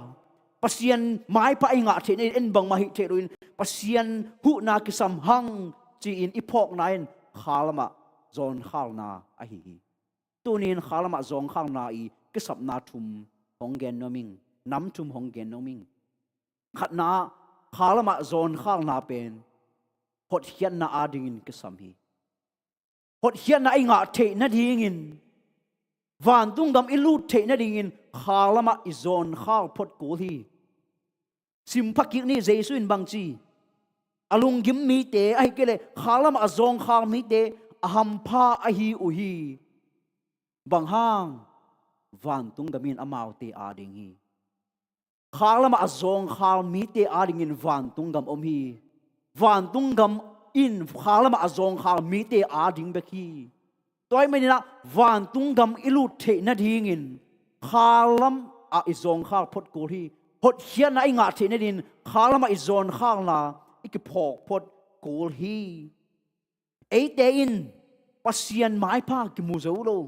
pasien mai pa inga chạy nên in bang mai chạy ruin pasien hu na cái sam hang chi in ipok na in khalama zon khal na a hi tunin khalama zong khal na I cái sap na thum hong gen noming nam thum hong gen noming khat na khalama zon khal na pen hot hian na ading cái sam hi hot hian na inga the na ding in van tung gam ilut the na ding in khalama izon khal phot ko hi sim phakik ni jesu in bang chi alung gim mi te ai kele khalam azong khal mi te aham pha a hi u hi bang hang van tung gamin amau te ading hi khalam azong khal mi te ading in van tung gam om hi van tung gam in khalam azong khal mi te ading be hi toy mai na van tung gam ilut the na ding in khalam a izong khal phot ko hi hot hian na inga the na din khalam a izon khal na cái phok phot kul hi ấy te in pasien mai pa ki mu zo lo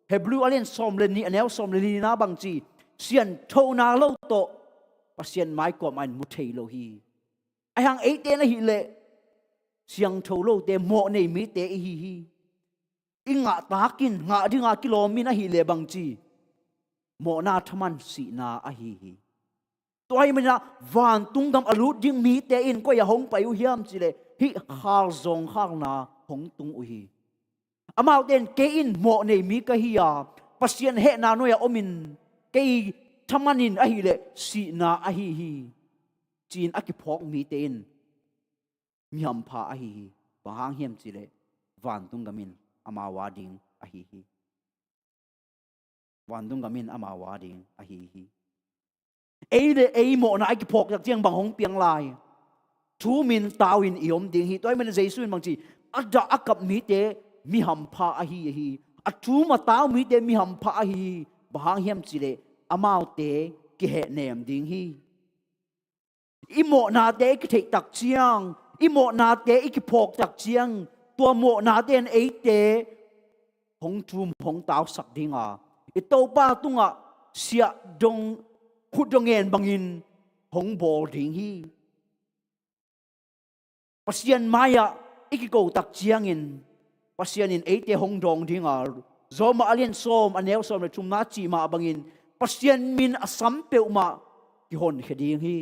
hebrew alien som le ni anel som le ni na bang chi sian tho na lo to pasien mai ko man mu thei lo hi ai hang ấy te na hi le siang tho lo te mo nei mi te hi inga takin nga dinga kilomi na hi le bang chi mo na thaman si na a hi toy mina van tung gam alut ding mi te in ko ya hong pai u hiam chi le hi khal zong khang na hong tung u hi amau ten ke in mo nei mi ka hi ya pasien he na no ya omin ke thamanin a hi le si na a hi hi chin a ki phok mi ten mi ham pha a hi hi bahang hiam chi le van tung gamin ama wa ding a hi hi van tung gamin ama wa ding a hi hi ei le ei mo na a ki phok jak chiang bang hong piang lai thu min tawin iom ding hi toy man jesu in bang chi ada akap mi te mi ham pha a hi hi a thu ma taw mi te mi ham pha a hi bahang hiam chi le amau te ki he nem ding hi imo na te ki thei tak chiang imo na te ki phok tak chiang tua mo na ten ei te hong thum hong taw sak dinga i to pa tunga sia dong khu dong en bangin hong bol ding hi pasien maya ikiko tak chiang in pasien in ei te hong dong dinga zoma alien som anel som le chumna chi ma bangin pasien min asam pe ma ki hon kheding hi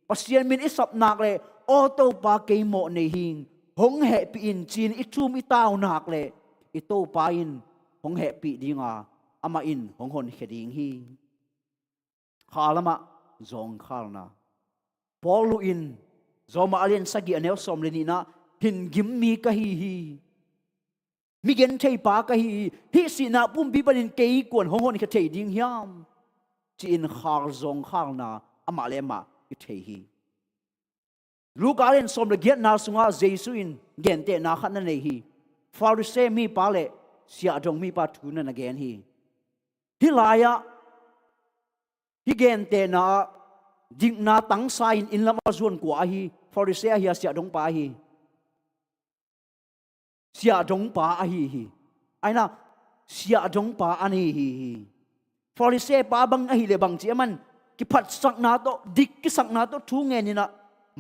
pasien min isap nak le auto pa ke mo nei hing hong he pi in chin i thum i taw nak le i to pa in hong he pi dinga ama in hong hon kheding hi khalama zong khalna polu in zoma alien sagi anel som le ni na hin gim mi ka hi hi mi gen thei pa ka hi si na pum bi banin ke kon hong hon kha thei ding hiam chin khar zong khalna ama le ma i thei hi Lukarin som le giat na sunga Jesu in gen te na khat na nei hi Pharisee mi pa le sia dong mi pa thu na again hi hilaya hi gen te na ding na tang sai in lam azun kwa hi Pharisee hi sia dong pa hi sia dong pa a hi aina sia dong pa ani hi Pharisee pa bang a hi le bang chi man ki phat sak na to dik ki sak na to thu nge ni na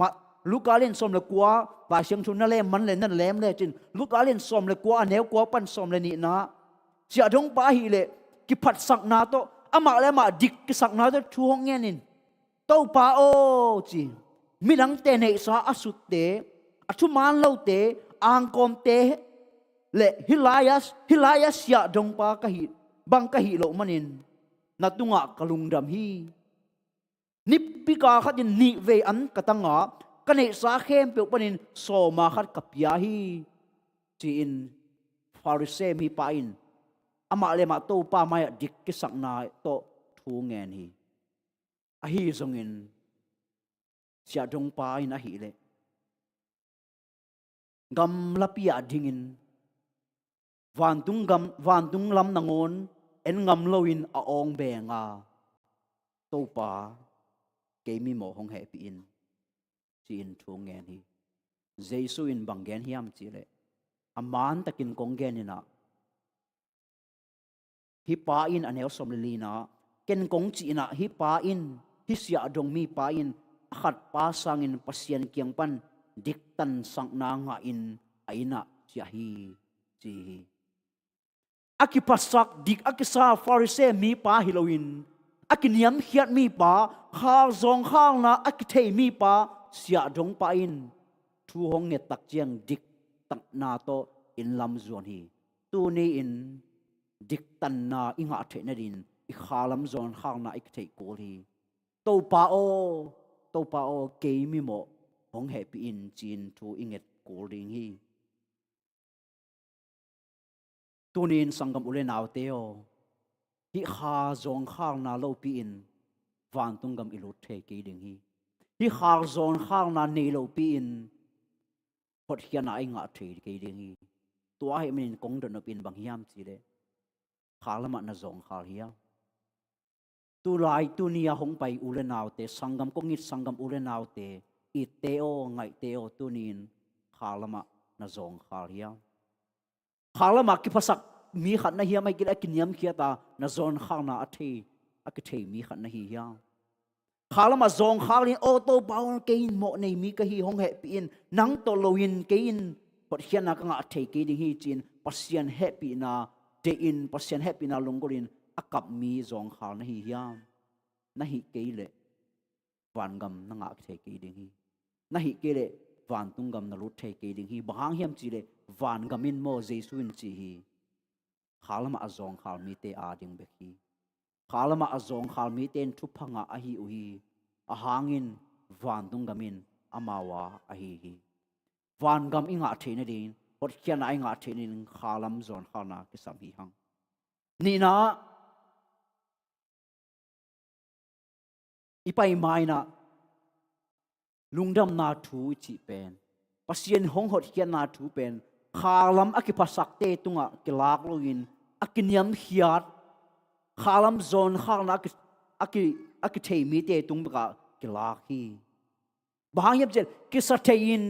ma Lukarin som le kwa ba siang thun na le man le nan lem le chin Lukarin som le kwa aneu kwa pan som le ni na sia dong pa hi le ki phat sak na to ama le ma dik ki sak na to thu hong nge nin to pa o chi minang te nei sa asut te athu man lo te ang kom te le hilayas ya dong pa ka hi bang ka hi lo manin natunga kalungdam hi nipika khatin ni ve an katanga kane sa khem pe panin so ma khat kapya hi chi in Pharisee mi pa in ama le ma to pa ma dik ki sakna to thu ngen hi a hi zongin sia dong pa in a hi le gam lapia dingin van tung lam nangon en ngam loin a ong benga to pa ke mi mo hong he pi in chin thu ngen hi Jesu in bangen hiam chi le aman takin kong gen ina hi pa in anel som le na ken kong chi na hi pa in hi sia dong mi pa in khat pa sang in pasien kyang pan dik tan sang na nga in aina chi hi chi akipasak dik akisa Pharisee mi pa Halloween akiniam hiat mi pa khal zong khal na akithei mi pa sia dong pa in thu hong nge tak chiang dik tak na to in lam zon hi tu ni in dik tan na inga the na din I khalam zon khal na ikithei ko hi to pa o ke mi mo hong happy in chin thu inget ko ding hi tunin sangam ule naw teo hi kha zong khang na lo pi in van tungam ilut the ke ding hi kha zong khang na nei lo pi in hot hian ai nga the ke ding hi to ai min kong don pin bang hiam chi le khalama na zong khal hiya tu lai tu nia hong pai ule naw te sangam kongit sangam ule naw te I teo ngai teo tunin khalama na zong khal hiya khalama ki phasak mi khat na hiam ai kila kiniam khiata na zon khang na athi akithei mi khat na hi ya khalama zong khalin auto baun kein mo nei mi ka hi hong he pin nang to loin kein pot hiana ka nga thei ke ding hi chin pasien happy na de in pasien happy na longorin akap mi zong khal na hi ya na hi ke le van gam na nga thei ke ding hi na hi ke le van tung gam na lut thei ke ding hi bang hiam chi le van gamin mo jesu in chi hi khalama azong khal mi te ading beki khalama azong khal mi ten thu phanga ahi uhi ahangin van dung gamin amawa ahi hi van gam inga thene din hot khian ai nga thene nin khalam zon khalna ki sam hi hang ni na ipai mai na lungdam na thu chi pen pasien hong hot khian na thu pen khalam akipasak te tunga kilak login akiniam hiat khalam zon khalna aki thei mi te tung baka kilak hi bahang yap jet kisatein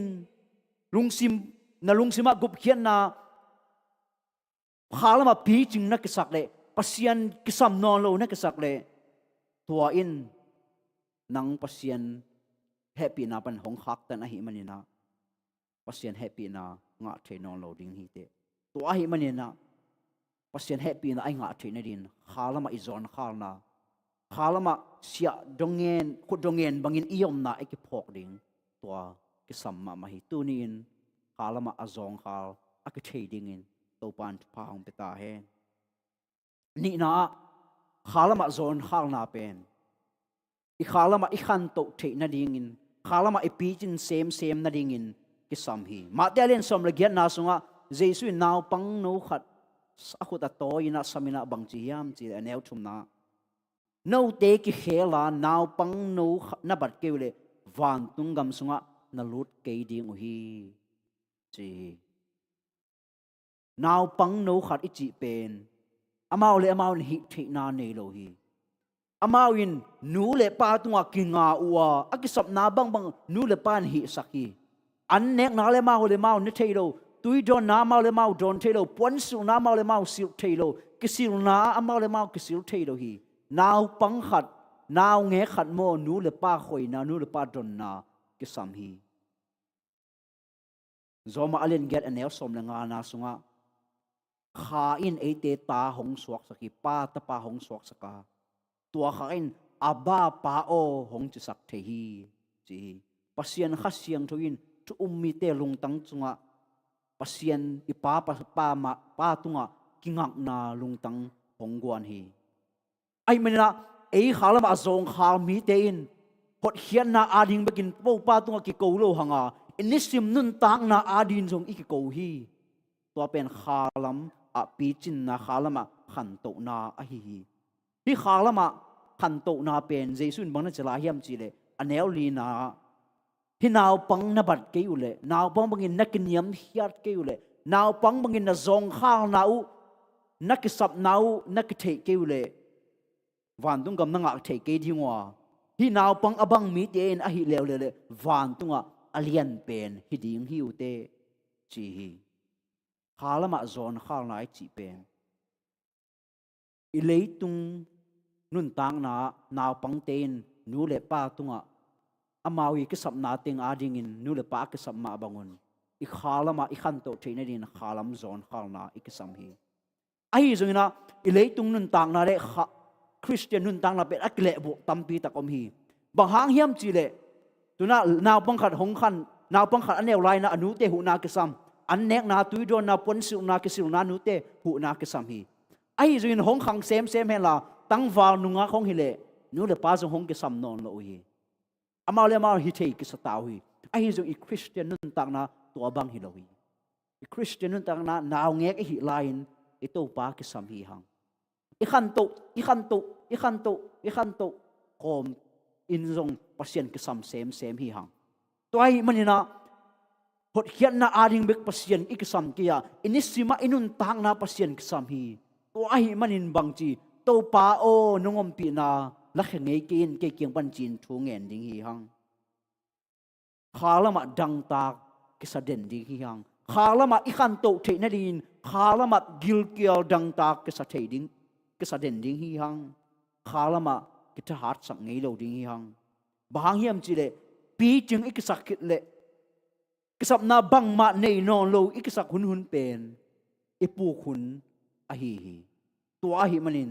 lungsima gup khian na khalama pi ching na kisak le pasien kisam non lo na kisak le tua in nang pasien happy na pan hong khak tan a hi manina pasien happy na nga the non lo ding hi te tua hi manina pasien happy na ai nga the na din khalama izon khalna khalama sia dongen khu dongen bangin iom na ek phok ding tua kisam ma hi tunin khalama azong khal ak thei ding in to pan pa hong peta he ni na khalama zon khal na pen i khalama i khan to thei na ding in khalama i pi chin sem na ding in kisam hi ma telen som le giat na sunga jesu naw pang no khat akut a to ina samina bang chi yam chi aneu thum na no te ki khela naw pang no na bat keule van tung gam sunga na lut ke ding hi chi naw pang no khat i chi pen amau le amau hi thi na nei lo hi amau in nu le pa tunga kinga uwa akisap na bang nu le pan hi saki an nek na le mau ne thei lo tui don na mau le mau don thei lo pon su na mau le mau sil thei lo kisil na amau le mau kisil thei lo hi naw pang khat naw nge khat mo nu le pa khoi na nu le pa don na kisam hi zoma alen get anel som le nga na sunga kha in ate ta hong suak saki pa ta pa hong suak saka tua kha in aba pa o hong chi sak the hi chi pasien kha siang thoin tu ummi te lung tang chunga pasien ipa pa ma pa tunga kingak na lung tang hong guan hi ai menina ei khalam azong khal mi te in hot hian na ading bekin po pa tunga ki ko lo hanga inisim nun tang na adin jong iki ko hi to pen khalam a pi chin na khalama khan to na a hi hi khalama khan to na pen jesun bang na chala hiam chi le anel li na hi naw pang na bat ke ule naw pang bangin nakiniam hiat ke ule naw pang bangin na zong khal na u nakisap naw nakithe ke ule van tung gam na nga the ke dingwa hi naw pang abang mi te en a hi le van tunga alian pen hi ding hi ute chi hi khalama zon khal nai chi pen i leitung nun tang na naw pang ten nu le pa tunga amawi ke sap na teng ading in nu le pa ke sap ma bangun i khalama i khan to theina din khalam zon khal na i ke sam hi ai zungina i leitung nun tang na re Christian nun tang na pe akle bu tampi takom hi bang hang hiam chi le tuna naw pang khat hong khan naw pang khat aneu lai na anu te hu na ke sam an nek na tui do na pon su na ke sil na nu te hu na ke sam hi ai zuin hong khang sem hen la tang wal nu nga khong hi le nu le pa zo hong ke sam non lo hi amau le mau hi thei ke sa tau hi ai zo i Christian nun tang na to bang hi lo hi i Christian nun tang na naw ngek hi lain i to pa ke sam hi hang i khan to kom in zong pasien ke sam sem hi hang to ai manina hot hian na ading bek pasien ikisam kia inisima inun tang na pasien kisam hi to ai manin bangchi to pa o nongom pi na la khenge kin ke kyang pan chin thu ngen ding hi hang khalama dang tak kisaden ding hi hang khalama ikhan to theina din khalama gil kial dang tak kisa theding kisaden ding hi hang khalama kita hat sak ngei lo ding hi hang bang hiam chi le pi chung ikisak kit le kisap na bang ma nei non lo ikisak hun pen ipu khun a hi to a hi manin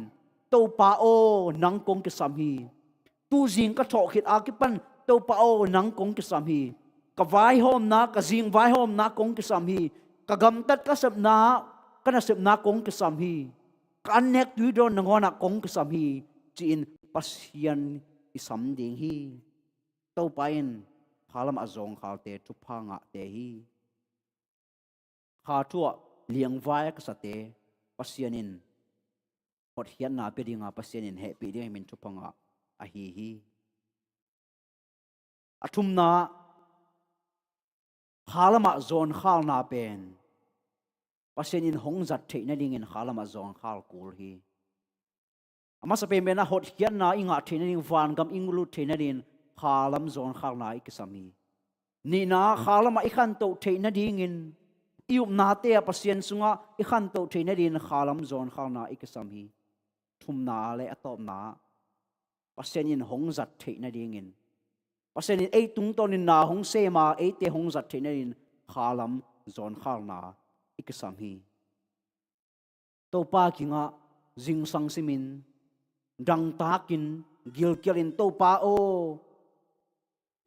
to pa o nang kong kisam hi tu jing ka tho khit a ki pan to pa o nang kong kisam hi ka vai hom na ka jing vai hom na kong kisam hi ka gam tat ka sap na kana sep na kong kisam hi kan nek tu don nangona kong kisam hi chin pasian isam ding hi to pain halam azong khalte tu phanga te hi kha thua liang vai ka sate pasianin hot hian na pe dinga pasianin he pe ding min tu phanga a hi athum na halama zon khal na pen pasianin hong zat the na ding in halama zon khal kul hi ama sa pe mena hot hian na inga the na ding van gam inglu the na din halam zon khal na ikisami ni na halama ikhan to the na ding in iup na te pasien sunga ikhan to the na din halam zon khal na ikisami thum na le atop na pasienin hong zat the na ding in pasienin ei tung tonin na hong se ma ei te hong zat the na din halam zon khal na ikisam hi to pa kinga jing sang simin dang takin gil kelin to pa o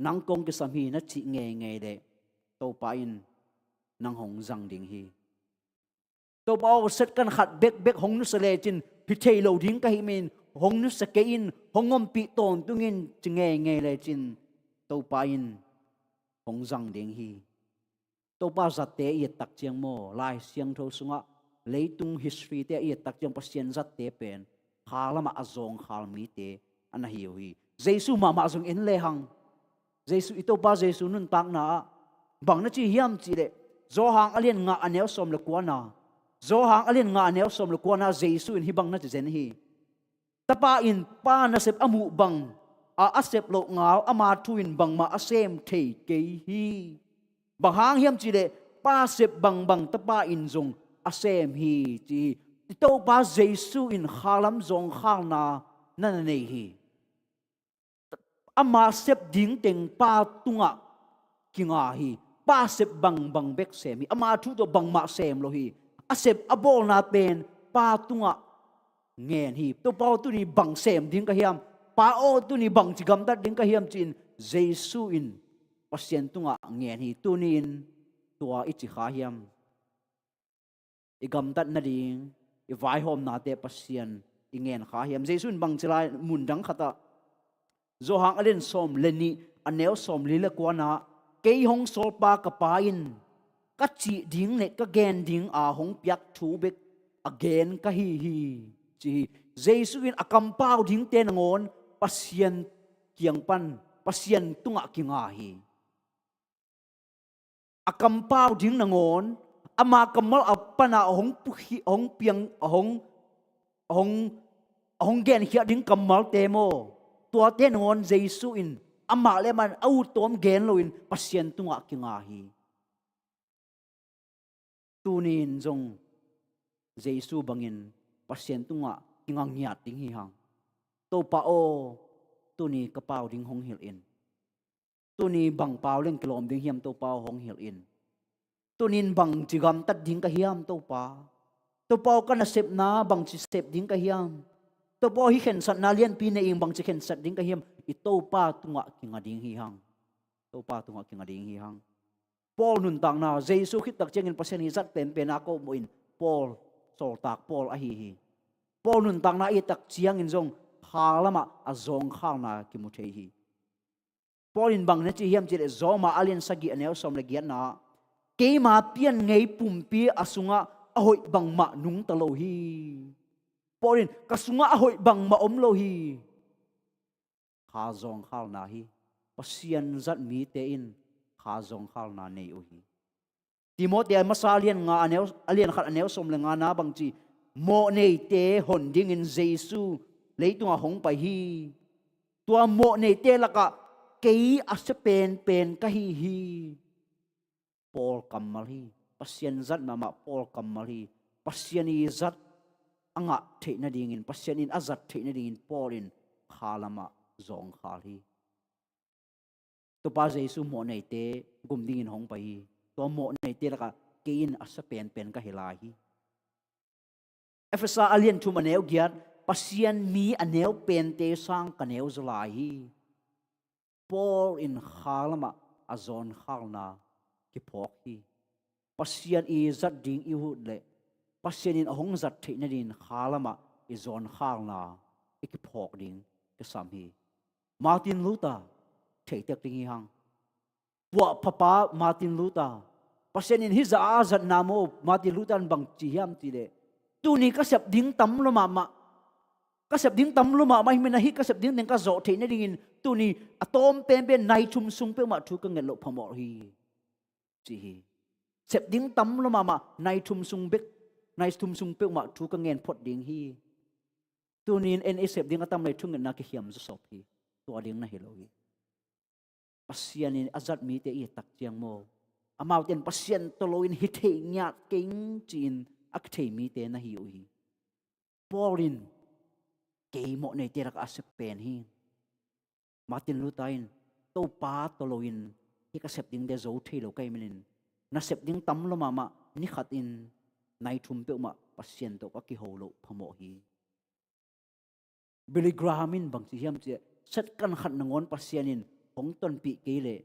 nang kong kisam hi na chi nge de to pa in nang hong zang ding hi to pa o set kan khat bek hong nu sele chin pi thei lo ding ka hi min hong nu sa ke in hongom pi ton tungin chi nge le chin to pa in hong zang ding hi to pa zat te i tak chiang mo lai siang tho sunga leitung history te i tak chiang pasien zat te pen halama azong khal mi te ana hiu hi jesu ma zong in le hang jesu ito pa jesu nun tak na bang na chi hiam chi le zo hang alien nga anel som le kwa na zo hang alien nga anel som le kwa na jesu in hi bang na chi zen hi tapa in pa na sep amu bang a asep lo ngao ama tuin bang ma asem thei ke hi bang hang hiam chi le pa sep bang tapa in zong asem hi chi ito pa jesu in khalam zong khang na nan nei hi ama sep ding teng pa tunga kinga hi pa sep bang bek semi ama thu to bang ma sem lo hi asep abol na pen pa tunga ngen hi to pa tu ni bang sem ding ka hiam pa o tu ni bang chigam tat ding ka hiam chin jesu in pasien tunga ngen hi tunin tua ichi kha hiam igam tat na ding i vai hom na te pasien ingen kha hiam jesu in bang chilai mun dang khata zo hang alen som leni anel som lila kwana ke hong sol pa ka pain ka chi ding ne ka gen ding a hong piak thu bek again ka hi chi jesu in akam pau ding te ngon pasien kiang pan pasien tunga kinga hi akam pau ding ngon ama kamal apana hong puhi hong piang hong gen hia ding kamal te mo tua te ngon jesu in ama le man au tom gen loin pasien tunga kinga hi tunin jong jesu bangin pasien tunga kinga ngiat ting hi hang to pa o tuni ka pau ding hong hil in tuni bang pau leng kilom ding hiam to pau hong hil in tunin bang chigam tat ding ka hiam to pa kana sep na bang chi sep ding ka hiam to po hi khen sat na lian pi ne ing bang chi khen sat ding ka hiam i to pa tunga kinga ding hi hang to pa tunga kinga ding hi hang Paul nun tang na jesu khit tak chengin pasen hi zat pen pen ako mo in Paul sol tak Paul a hi Paul nun tang na i tak chiang in jong halama azong khal na ki mu thei hi Paul in bang na chi hiam chi le zoma alien sagi anel som le gian na ke ma pian ngei pum pi asunga ahoi bang ma nung talo hi Paulin kasunga ahoi bang ma om lo hi kha zong khal na hi pasien zat mi te in kha zong khal na nei u hi Timothy masalian nga anel alien khat anel som le nga na bang chi mo nei te hon ding in jesu leitunga hong pa hi tua mo nei te laka kei asepen pen ka hi Paul kamal hi pasien zat mama Paul kamal hi pasien i zat anga the na ding in pasien in azat the na ding in Paul in khalama zong khal hi to pa jesu mo nei te gum ding in hong pa hi to mo nei te laka kein asapen pen ka hilai hi efesa alien thu maneu giat pasien mi aneu pen te sang kaneu zalai hi Paul in khalama azon khalna ki phok hi pasien i zat ding i hu le pasien in ahong zat thei na din khalama i zon khal na ikiphok ding ke sam hi Martin Luther thei tek ding hi hang wa papa Martin Luther pasien in hi za zat namo Martin Luther bang chi hiam ti le tu ni ka sep ding tam lo ma ka sep ding tam lo ma mai mena hi ka sep ding neng ka zo thei na ding in tu ni atom pen pen nai chum sung pe ma thu ka ngel lo phamor hi chi hi sep ding tam lo ma nai thum sung bek nai thum sung pe ma thu ka ngen phot ding hi tu ni en sep ding atam nai thung na ki hiam zo sop hi to ding na hello hi pasien in azat mi te i tak chiang mo amau ten pasien to loin hi thei nya king chin ak thei mi te na hi u hi Paulin ke mo nei te rak asep pen hi Martin Luther to pa to loin hi ka sep ding de zo thei lo kai minin na sep ding tam lo ma ni khat in nai thum pe ma pasien to ka ki ho lo phamo hi Billy Graham in bang chi hiam che sat kan khat nangon pasien in hong ton pi ke le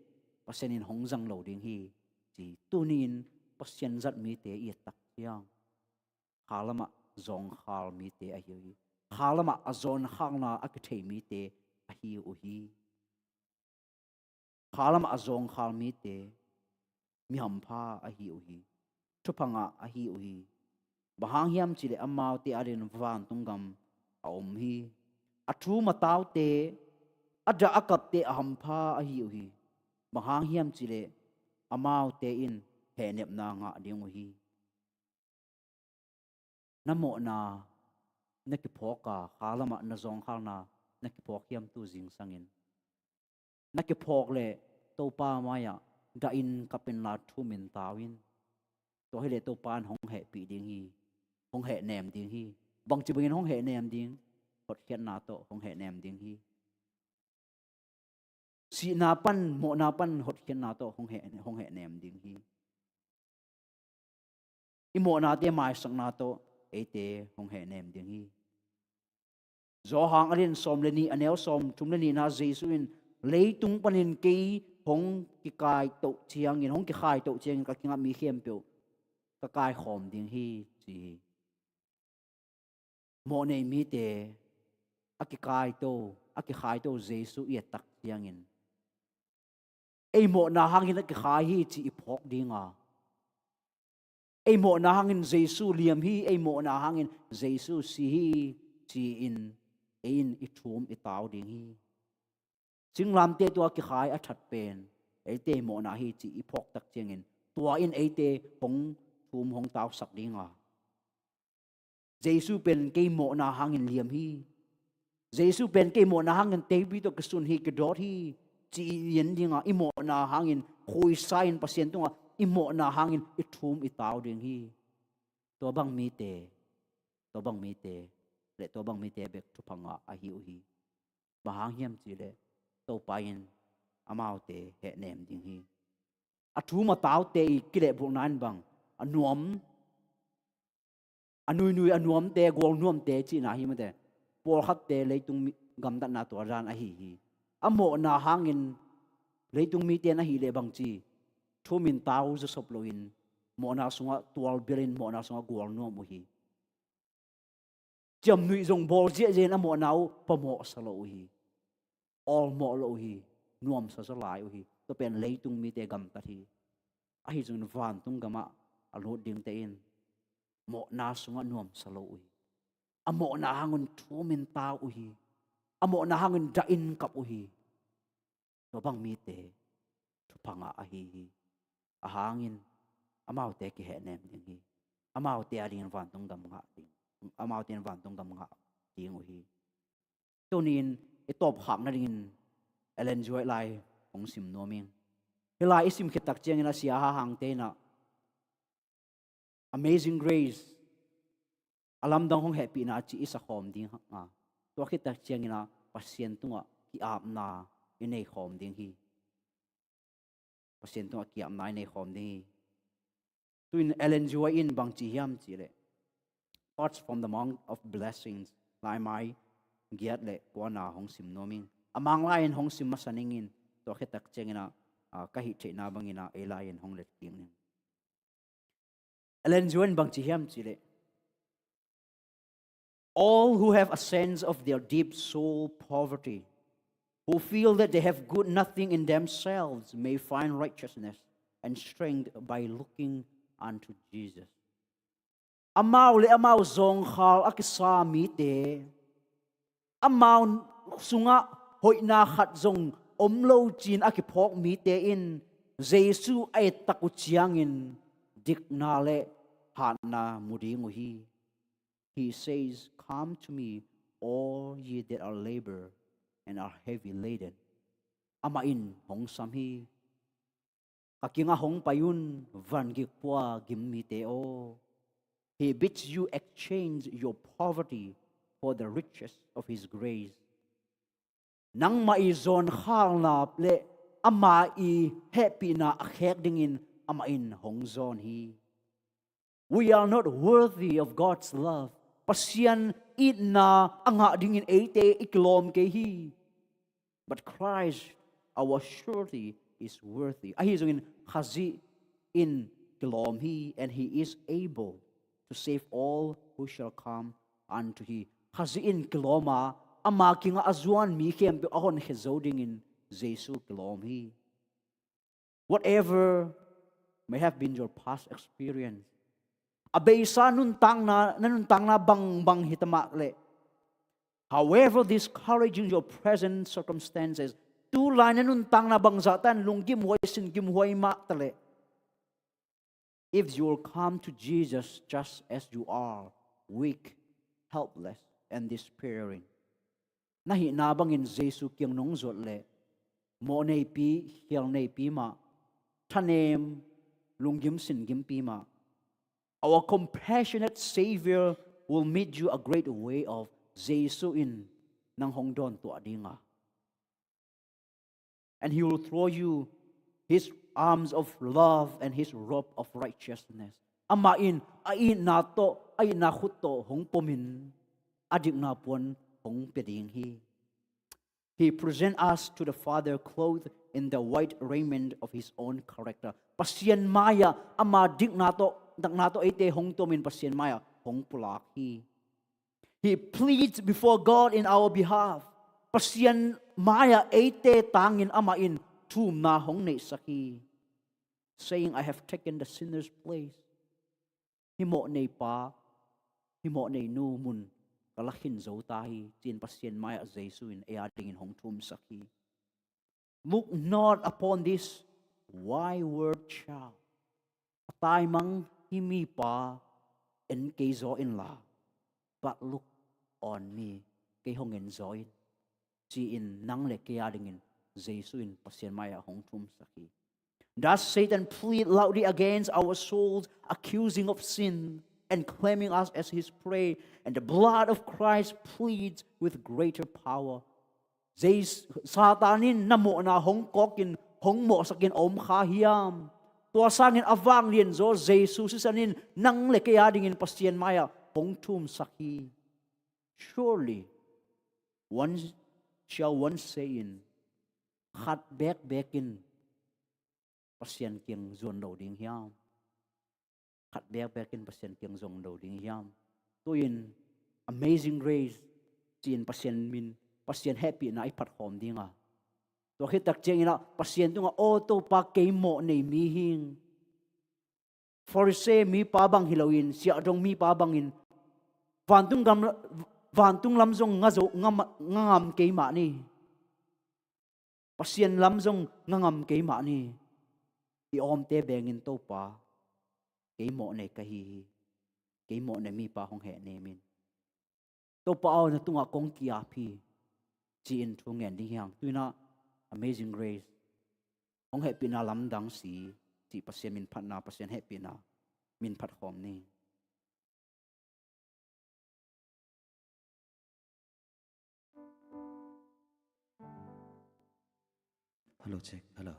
pasien in hong jang lo ding hi chi tunin pasien zat mi te i tak yang khalama zong khal mi te a hi khalama azon khang na ak thei mi te a hi u hi khalama azong khal mi te mi ham pha a hi u hi thupanga a hi u hi bahang hiam chile amau te arin van tungam a om hi athu matau te adra akap te aham pha a hi u hi bahang hiam chile amau te in he nep na nga ding u hi namo na naki phoka khalama na zong khal na naki phok hiam tu jing sangin naki phok le to pa maya da in kapin la thu min tawin to hele to pan hong he pi ding hi hong he nem ding hi bang chi bangin hong he nem ding hot khian na to hong he nem ding hi si na pan mo na pan hot khian na to hong he nem ding hi i mo na te mai sang na to ate hong he nem ding hi zo hang alin som le ni anel som tum le ni na jesu in leitung panin ke hong ki kai to chiang in hong ki khai to chiang ka kinga mi khem pe ka kai khom ding hi chi mo nei mi te aki kai to aki khai to jesu ye tak chiang in ei mo na hangin aki khai hi chi phok dinga ei mo na hangin jesu liam hi ei mo na hangin jesu si hi chi in ein I thum I taw ding hi chinglam te to ki khai a that pen ei te mo na hi chi I phok tak chiang in tua in ei te hong thum hong taw sak dinga jesu pen ke mo na hangin liam hi jesu pen ke mo na hangin te bi to kasun hi ke dot hi chi yen dinga I mo na hangin khoi sign pasien tunga I mo na hangin I thum I taw ding hi to bang mi te le to bang mi te bek thu phanga a hi u hi bahang hiam chi le to pain amau te he nem ding hi a thu ma taw te ki le bu nan bang anuam anui anuam te gol nuam te chi na hi ma te por khat te leitung gam da na to ran a hi amo na hangin leitung mi te na hi le bang chi thu min taw zo sop loin mo na sunga 12 billion mo na sunga gol nuam u hi cham nui zong bol je je na mo nau pa mo sa lo hi all mo lo hi nuam sa sa lai hi to pen leitung mi te gam ta thi a hi jung van tung gama a lo ding te in mo na sunga nuam sa lo hi a mo na hangun thu min ta u hi a mo na hangun da in kap u hi to bang mi te thu panga a hi a hangin amau te ki he nem ding hi amau te a ding van tung gam nga ding amau ten van tong gam nga ting hi tonin e top khak na rin Ellen Joy lai ong sim no ming hilai isim khitak chiang ina sia ha hang te na Amazing Grace alam dang hong happy na chi isa khom ding ha to khitak chiang ina pasien tunga ki ap na inei khom ding hi pasien tunga ki ap na inei khom ding hi tuin Ellen Joy in bang chi hiam chi le thoughts from the monk of blessings lai mai giat le pona hong sim noming amang lain hong sim masaningin to khitak chengina ka hi theina bangina e lain hong let king Ellen Joan bang chi hiam chi le All who have a sense of their deep soul poverty, who feel that they have good nothing in themselves, may find righteousness and strength by looking unto Jesus. Amau le amau zong khal akisa mi te. Amau sunga hoi na khat zong omlo chin akipok mi te in. Jesu ay takuchiangin dik na le hat na mudingu hi. He says, "Come to me, all ye that are labor and are heavy laden." Amain hong samhi. Kakinga hong payun van gikwa gimmi te o. He bids you exchange your poverty for the riches of His grace. Nang maizon khal na ple ama I happy na akhek dingin amain hong zon hi. We are not worthy of God's love. Pasyan it na anga dingin ate iklom ke hi. But Christ, our surety, is worthy. Ahizongin khazi in kilom hi, and He is able to save all who shall come unto He. Khazi in kiloma ama kinga azuan mi kem pe ahon hezoding in Jesu kilom hi. Whatever may have been your past experience, abeysa nuntang na bang hitama le. However discouraging your present circumstances, tulay na nuntang na bang zatan lunggim huway sin gimhuway ma tale. If you will come to Jesus just as you are, weak, helpless, and despairing, nahinabang in Jesu kiyang nung zot le, mo nay pi, hiel nay pi ma, tanem, lunggim sin gim pi ma. Our compassionate Savior will meet you a great way of Jesu in nang hongdon to adinga. And He will throw you His arms of love and His robe of righteousness. Amain, ain nato, ay nakuto hong pomin, adik na pon hong peding He. He present us to the Father clothed in the white raiment of His own character. Pasyan maya, ama dik nato ite hong tomin pasyan maya hong pulaki. He pleads before God in our behalf. Pasyan maya ite tangin amain tum na hong ne saki, saying, "I have taken the sinner's place." Himo ne pa, himo ne nu mun kalakin zo tahi tin pasyan maya Jesu in ayading in hong tum saki. Look not upon this wayward child. Atay mang himi pa en kay in la, but look on me kay hong en zoin. Si in nang le kayading in Jesu in pasyan maya hong tum saki. Does Satan plead loudly against our souls, accusing of sin and claiming us as his prey? And the blood of Christ pleads with greater power. Satanin namo na hong kokin hong mo sakin om kahiyam. Tuasangin avang lien zo Jesus sanin nang lekayadingin pasyan maya hong tum saki. Surely one shall one say in khat bekin pasyan kiang zon do ding hiam. Khat bekin pasyan kiang zon do ding hiam. Tuin amazing grace sin pasyan happy na ipat hom dinga. To hitak jeng ina pasyan tunga auto pa kay mo nei mihing. Forse mi pabang hilawin siya dong mi pabangin vantung lamzong ngam kay ma ni. Pasyan lamzong ngam kay ma ni. Iom te bengin to pa kay mo nei kahihi. Kay mo nei mi pa hong he nemin. To pa aw na tunga kong kiapi. Jiin tungen ding yang tuina amazing grace. Hong he pinalam dang si pasyan min pat na pasyan he pina min pat hom ni. Hello, check. Hello.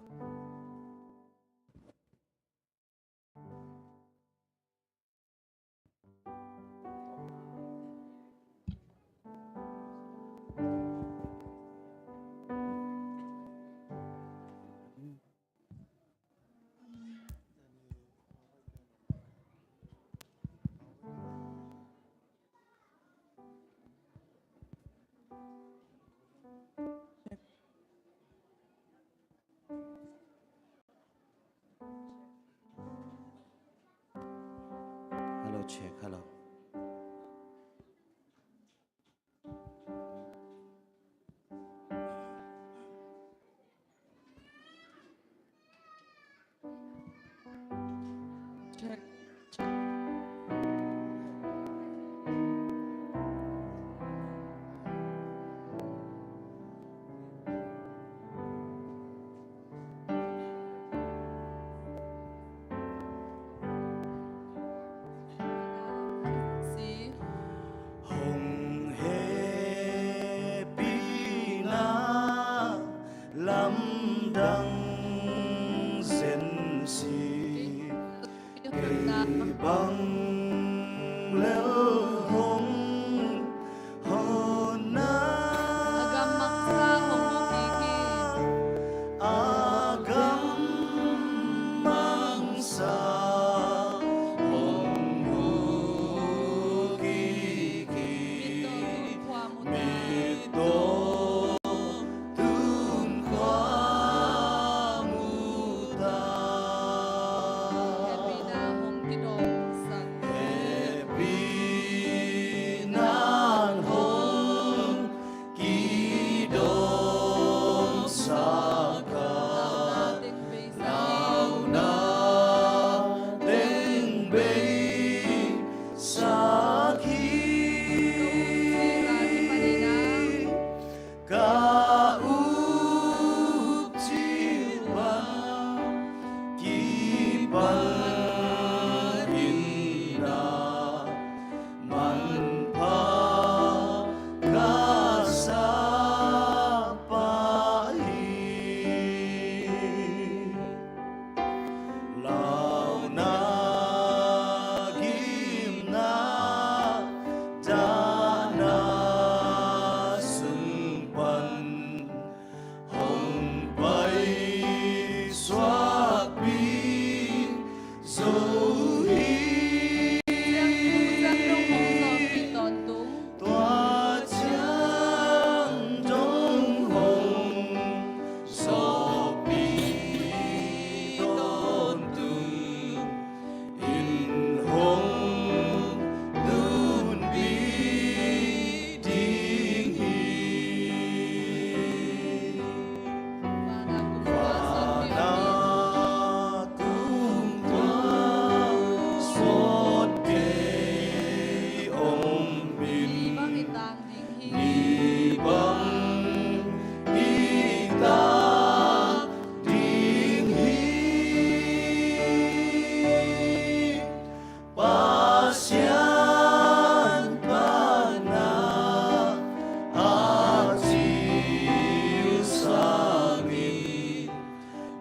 check hello check see hồng hề pina lâm đăng dân si bằng lỡ hồng hồn na agam maksa homokiki agam mangsa hồng hu kỳ kỳ mito tun kwa mito tun khoa mu mu ta happy na hong kidong san happy nan hong kỳ đom sa ca natin face nào na tên bay sa khi ca úp chiêu ba kỳ ban in na man pa ca sa pa hi lao na kim na da na sung pan hồng bay xoát bi dấu hi tỏa trắng trong hồng gió bi tôn tung in hồng đun bi ding hi và na cung toa suốt đề ông bin ni bang ni ta ding hi pasian pana a chiu sangin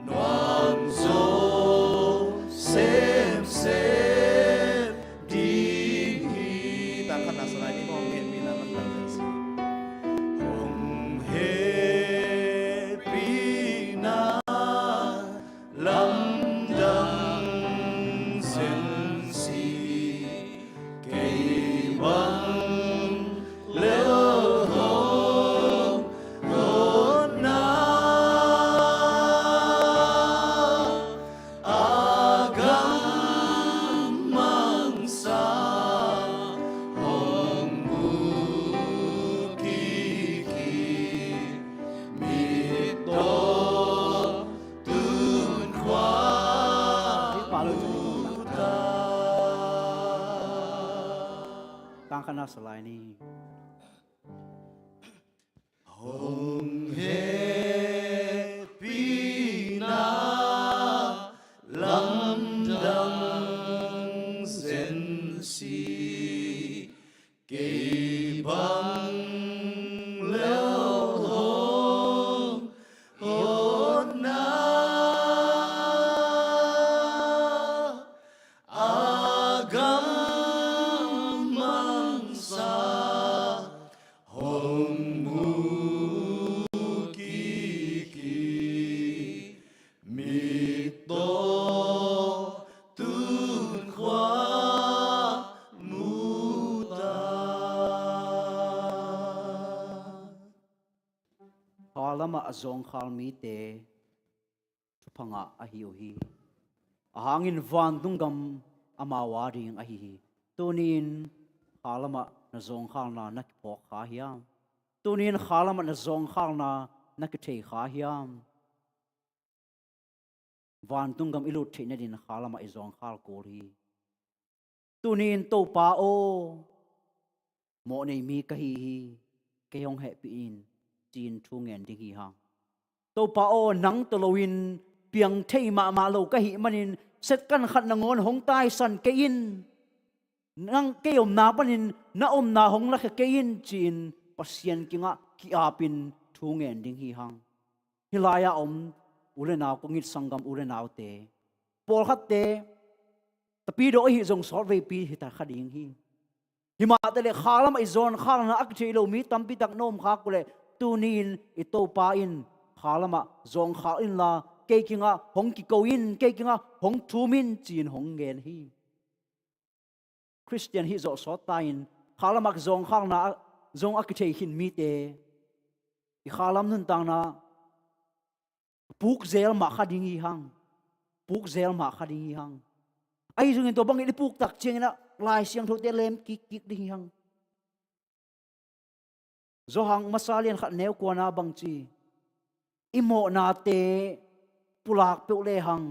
noam zo xem ding hi ta khăn là slide đi mong hiện mình là mình làm gì hồng hề pina lâm đăng dân si cây băng lỡ hồng hồn na agam mangsa hồng bu kỳ kỳ mito tun khoa mu ta tăng khả năng slide ni hồng hề pina lâm đăng dân si cây băng leo hồng hồn na agam mangsa hồng mu kỳ kỳ mito tun khoa mu ta họ lama azong khal mi te phanga a hi o hi a hangin van dungam ama waring a hi hi tunin khalama na zong khal na nak po kha hiam tunin khalama na zong khal na nak thei kha hiam van tungam ilut theina din khalama i zong khal ko hi tunin to pa o mo nei mi ka hi ke hong he pi in chin thu ngen ding hi hang to pa o nang to loin piang thei ma lo ka hi manin set kan khat na ngon hong tai san ke in nang ke om na panin na om na hong la ke in chin pasien kinga ki apin thu ngen ding hi hang hilaya om ule naw ko ngit sangam ule naw te por khat te tapi do hi jong sor ve pi hi ta khading hi hima te le khalam ai zon khang na ak chilo mi tampi tak nom kha kule tunin i to pa in khalama zong kha in la ke kinga hong ki ko in ke kinga hong thu min chin hong gen hi Christian hi zo so ta in khalama zong khang na zong ak chei hin mi te i khalam nun tang na puk zel ma khading hi hang puk zel ma khading hi hang ai jung in to bang i puk tak cheng na lai siang tho te lem ki ki ding hang zo hang masalian khat neu ko na bang chi imo na te pulak pe le hang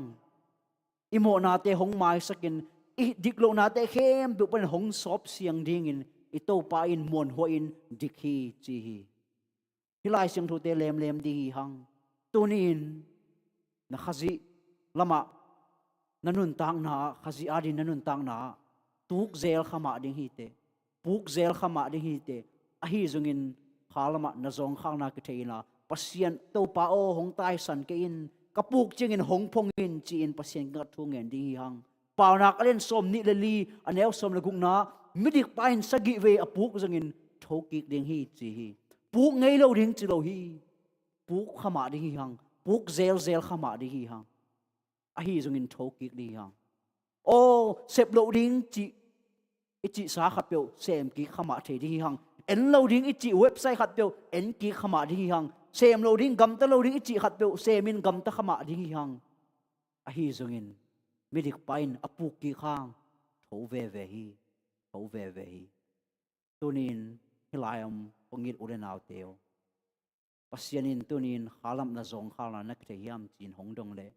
imo na te hong mai sakin i diklo na te khem pe pen hong sop siang ding in i to pa in mon ho in dikhi chi hi hilai siang tho te lem lem di hi hang tunin na khazi lama nanun tang na khazi adin nanun tang na tuk zel khama ding hi te puk zel khama ding hi te a hi zungin khalama na zong khang na ke theina pasien to pa o hong tai san ke in kapuk ching in hong phong in chi in pasien ga thu ngen ding hi hang paw nak alen som ni le li aneu som le gung na midik pain sagi ve apuk zungin thokik ding hi chi hi puk ngei lo ding chi lo hi puk khama ding hi hang puk zel zel khama ding hi hang a hi zungin thokik ding hang o sep lo ding chi ichi sa khat pe sem ki khama the ding hi hang en lo ding ichi website khat pe en ki khama ding hi hang sem lo ding gam ta lo ding ichi khat pe semin gam ta khama ding hi hang a hi zungin midik pain apuk ki khang tho ve ve hi tunin hilayam pongit urenaw teo pasianin tunin khalam na zong khalna nak the hiam chin hong dong le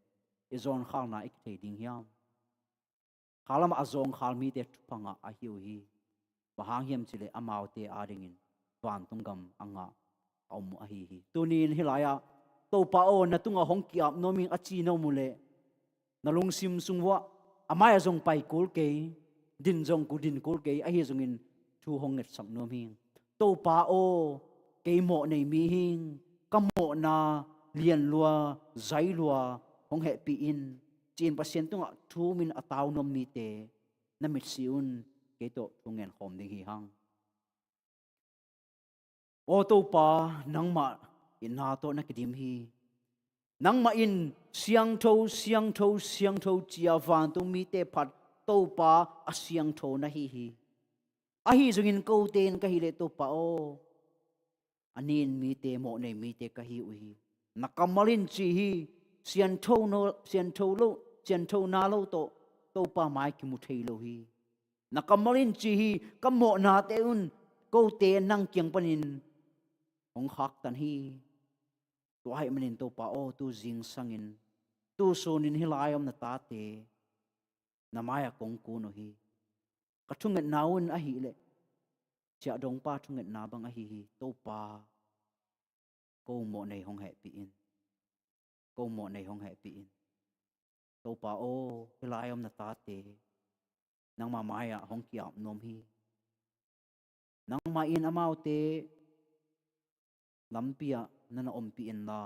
i zon khalna ik the ding hiam khalam a zong khal mi te thupanga a hiu hi bahang hiam chile amau te adingin van tungam anga om a hi tunin hilaya to pa o na tunga hong ki ap noming a chi no mule nalung sim sungwa amaya zong pai kul ke din zong ku din kul ke a hi zongin thu hong nget sam nom hing to pa o ke mo nei mi hing kamo na lian lua zai lua hong he pi in chin pasien tunga thu min ataw nom mi te na mit siun ke to tungen khom ding hi hang o to pa nangma in na to na kidim hi nangma in siang tho chia van tu mi te phat to pa a siang tho na hi a hi zungin ko ten ka hi le to pa o anin mi te mo nei mi te ka hi u hi nakamalin chi hi sian tho na lo to pa mai ki mu thei lo hi nakamalin chi hi kamo na te un ko te nang kyang panin ong khak tan hi to hai manin to pa o tu jing sangin tu sonin hilayam na ta te namaya kong ku no hi kathunget naun a hi le cha dong pa thunget na bang a hi to pa ko mo nei hong he pi in to pa o hilayam na ta te nang mamaya hong kiam nom hi nang ma in amau te lampia nana om pi in la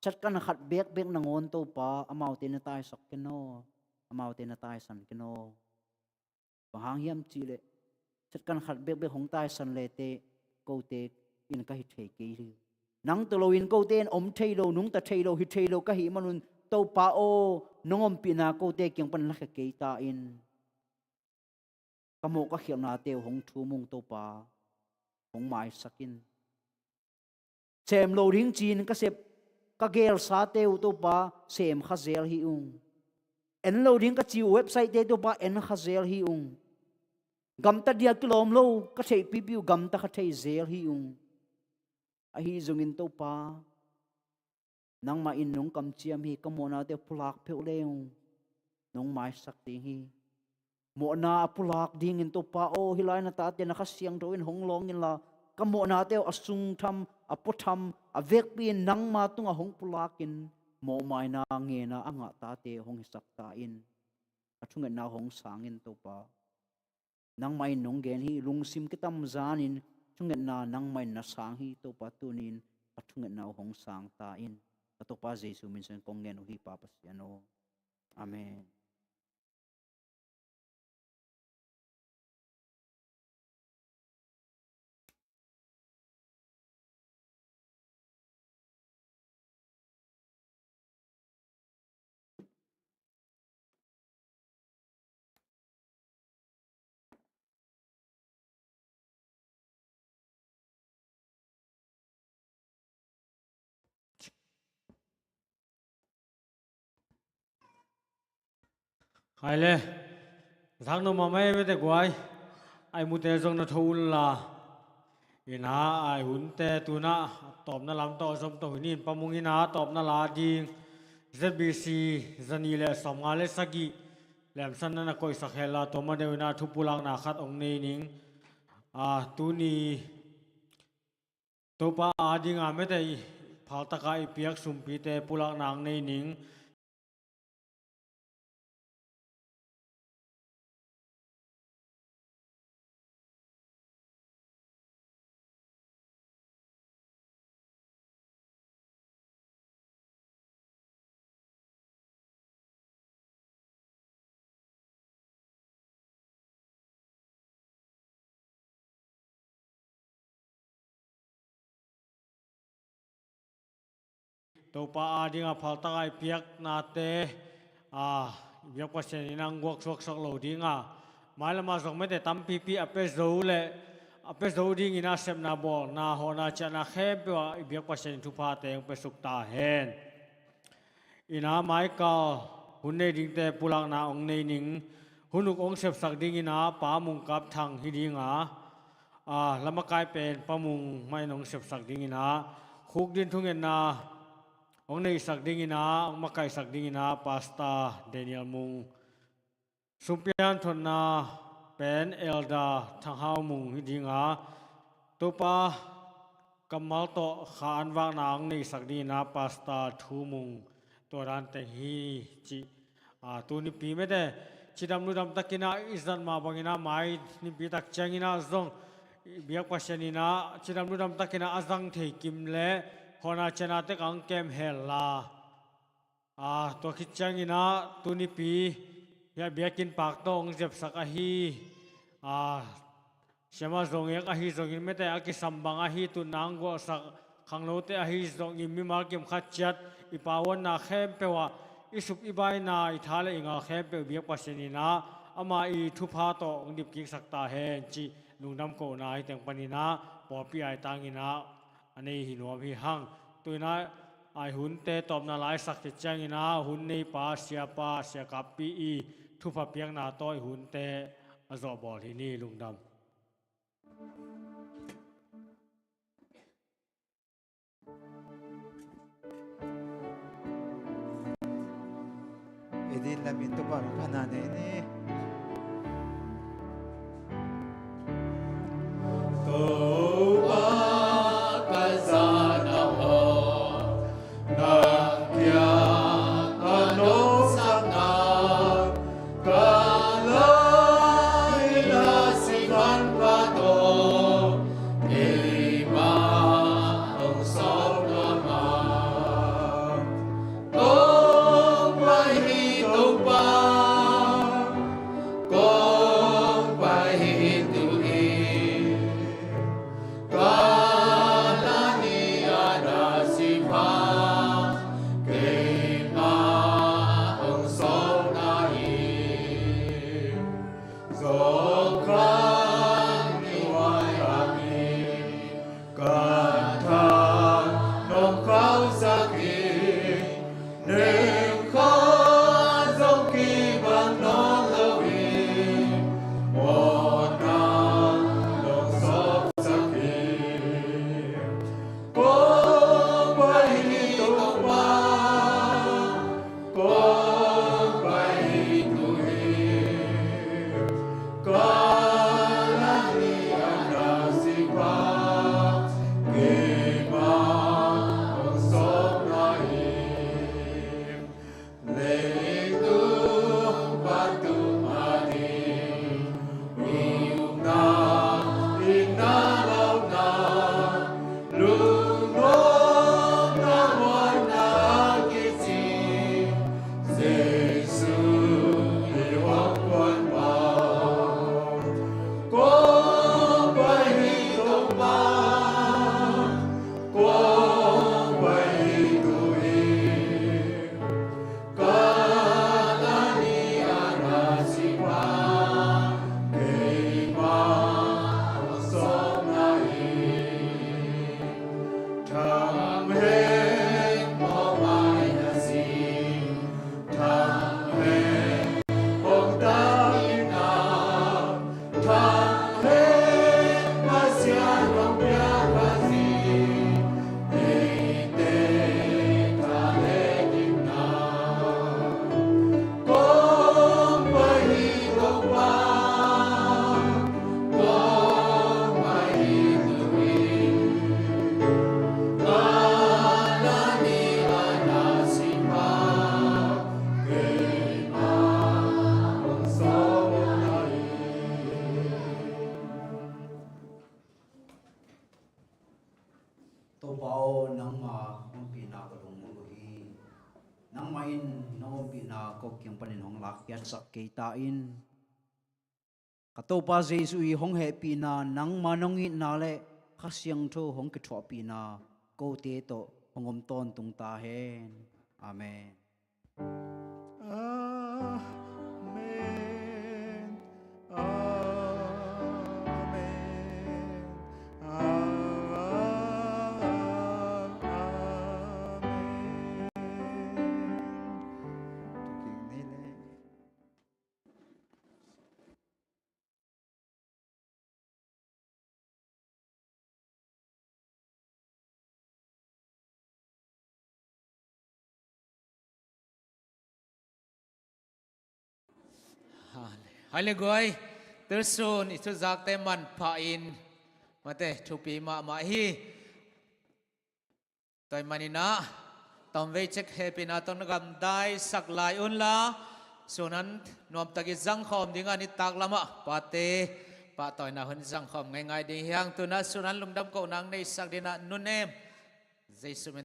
chat kan khat bek na ngon to pa amau te na tai sak keno amau te na tai san keno bahang hiam chi le chat kan khat bek hong tai san le te ko te in ka hi thei ke ri nang to lo in ko ten om thei lo nung ta thei lo hi thei lo ka hi manun to pa o nongom pi na ko te kyang pan la ke ta in kamo ka khiam na te hong thu mung to pa hong mai sakin sem lo ring chin ka sep ka gel sa te to pa sem khazel hi en lo ring ka chi website te to pa en khazel hi gam ta dia kilom lo ka thei pipiu gam ta ka thei zel hi ung a hi zungin to pa nang ma in nong kam chiam hi kamona te pulak pheu leung nong mai sak ti hi mo na pulak ding in to pa o hilai na ta te na ka siang do in hong long in la kamo na te asung tham apotham avek pi nang ma tunga hong pulakin mo mai na nge na anga ta te hong sak ta in athunga na hong sang in to pa nang mai nong gen hi lungsim kitam zanin thunga na nang mai na sang hi to pa tunin athunga na hong sang ta in to pa jesu min sen kong ngen hi pa pasiano amen. hai le thang no ma mai te guai ai mu te jong na thul la ina ai hun te tu na top na lam to som to ni pamung ina top na la ding ZBC zani le som nga le sagi lem san na koi sakhela to ma de na thu pulang na khat ong nei ning tu ni to pa ding a me te phal ta kai piak sum pi te pulang nang nei ning to pa ding a phal ta kai piak na te biak pa sen inang gok sok sok lo ding mai lama zong me te tam pi pi ape zo le ape zo ding ina sep na bol na ho na cha na khe pe wa biak pa sen thu pa te pe suk ta hen ina mai ka hun nei ding te pulang na ong nei ning hunuk ong sep sak ding ina pa mung kap thang hi ding lama kai pen pa mung mai nong sep sak ding ina khuk din thungen na ông này sắc đinh ina ông makai sắc đinh ina pasta Daniel mung sumpian thon na pen elda thang hao mung hidinga topa kamal to khan wang na ông này sắc đinh ina pasta thu mung toran te hi chi tu ni pi me de chidam lu dam takina izan ma bangina mai ni pi tak changina zong biak pasyanina chidam lu dam takina azang thei kim le hona chana te kang kem hella to khichang ina tuni pi ya biakin pak to ong jep sak hi shema zong ek hi zong in mete aki sambang hi tu nang go sak khanglo te hi zong in mi mar kem khat chat ipawon na khem pewa isup ibai na ithale inga khem pe biak pasenina ama I thu pha to ong dip ki sakta hen chi lungnam ko na hi teng panina popi ai tangina anei hi nuam hi hang tuina ai hun te top na lai sak ti changina hun nei pa sia kapi I thu pha piang na toy hun te azo bol hi ni lungdam Edin lamin to pa pananay ni. kian sak ke ta in katopa Jesu i hong he pi na nang manong in na le khasyang tho hong ke thwa pi na ko te to hongom ton tung ta hen amen. Amen. Amen. Amen. Hale goi tersun itu zakte man pain mate chupi ma hi toy manina tom ve check happy na ton gam dai sak lai un la sunan nom taki jang khom dinga ni tak lama pate pa toy na hun jang khom ngai ngai ding hiang tu na sunan lungdam ko nang nei sak dina nunem Jesu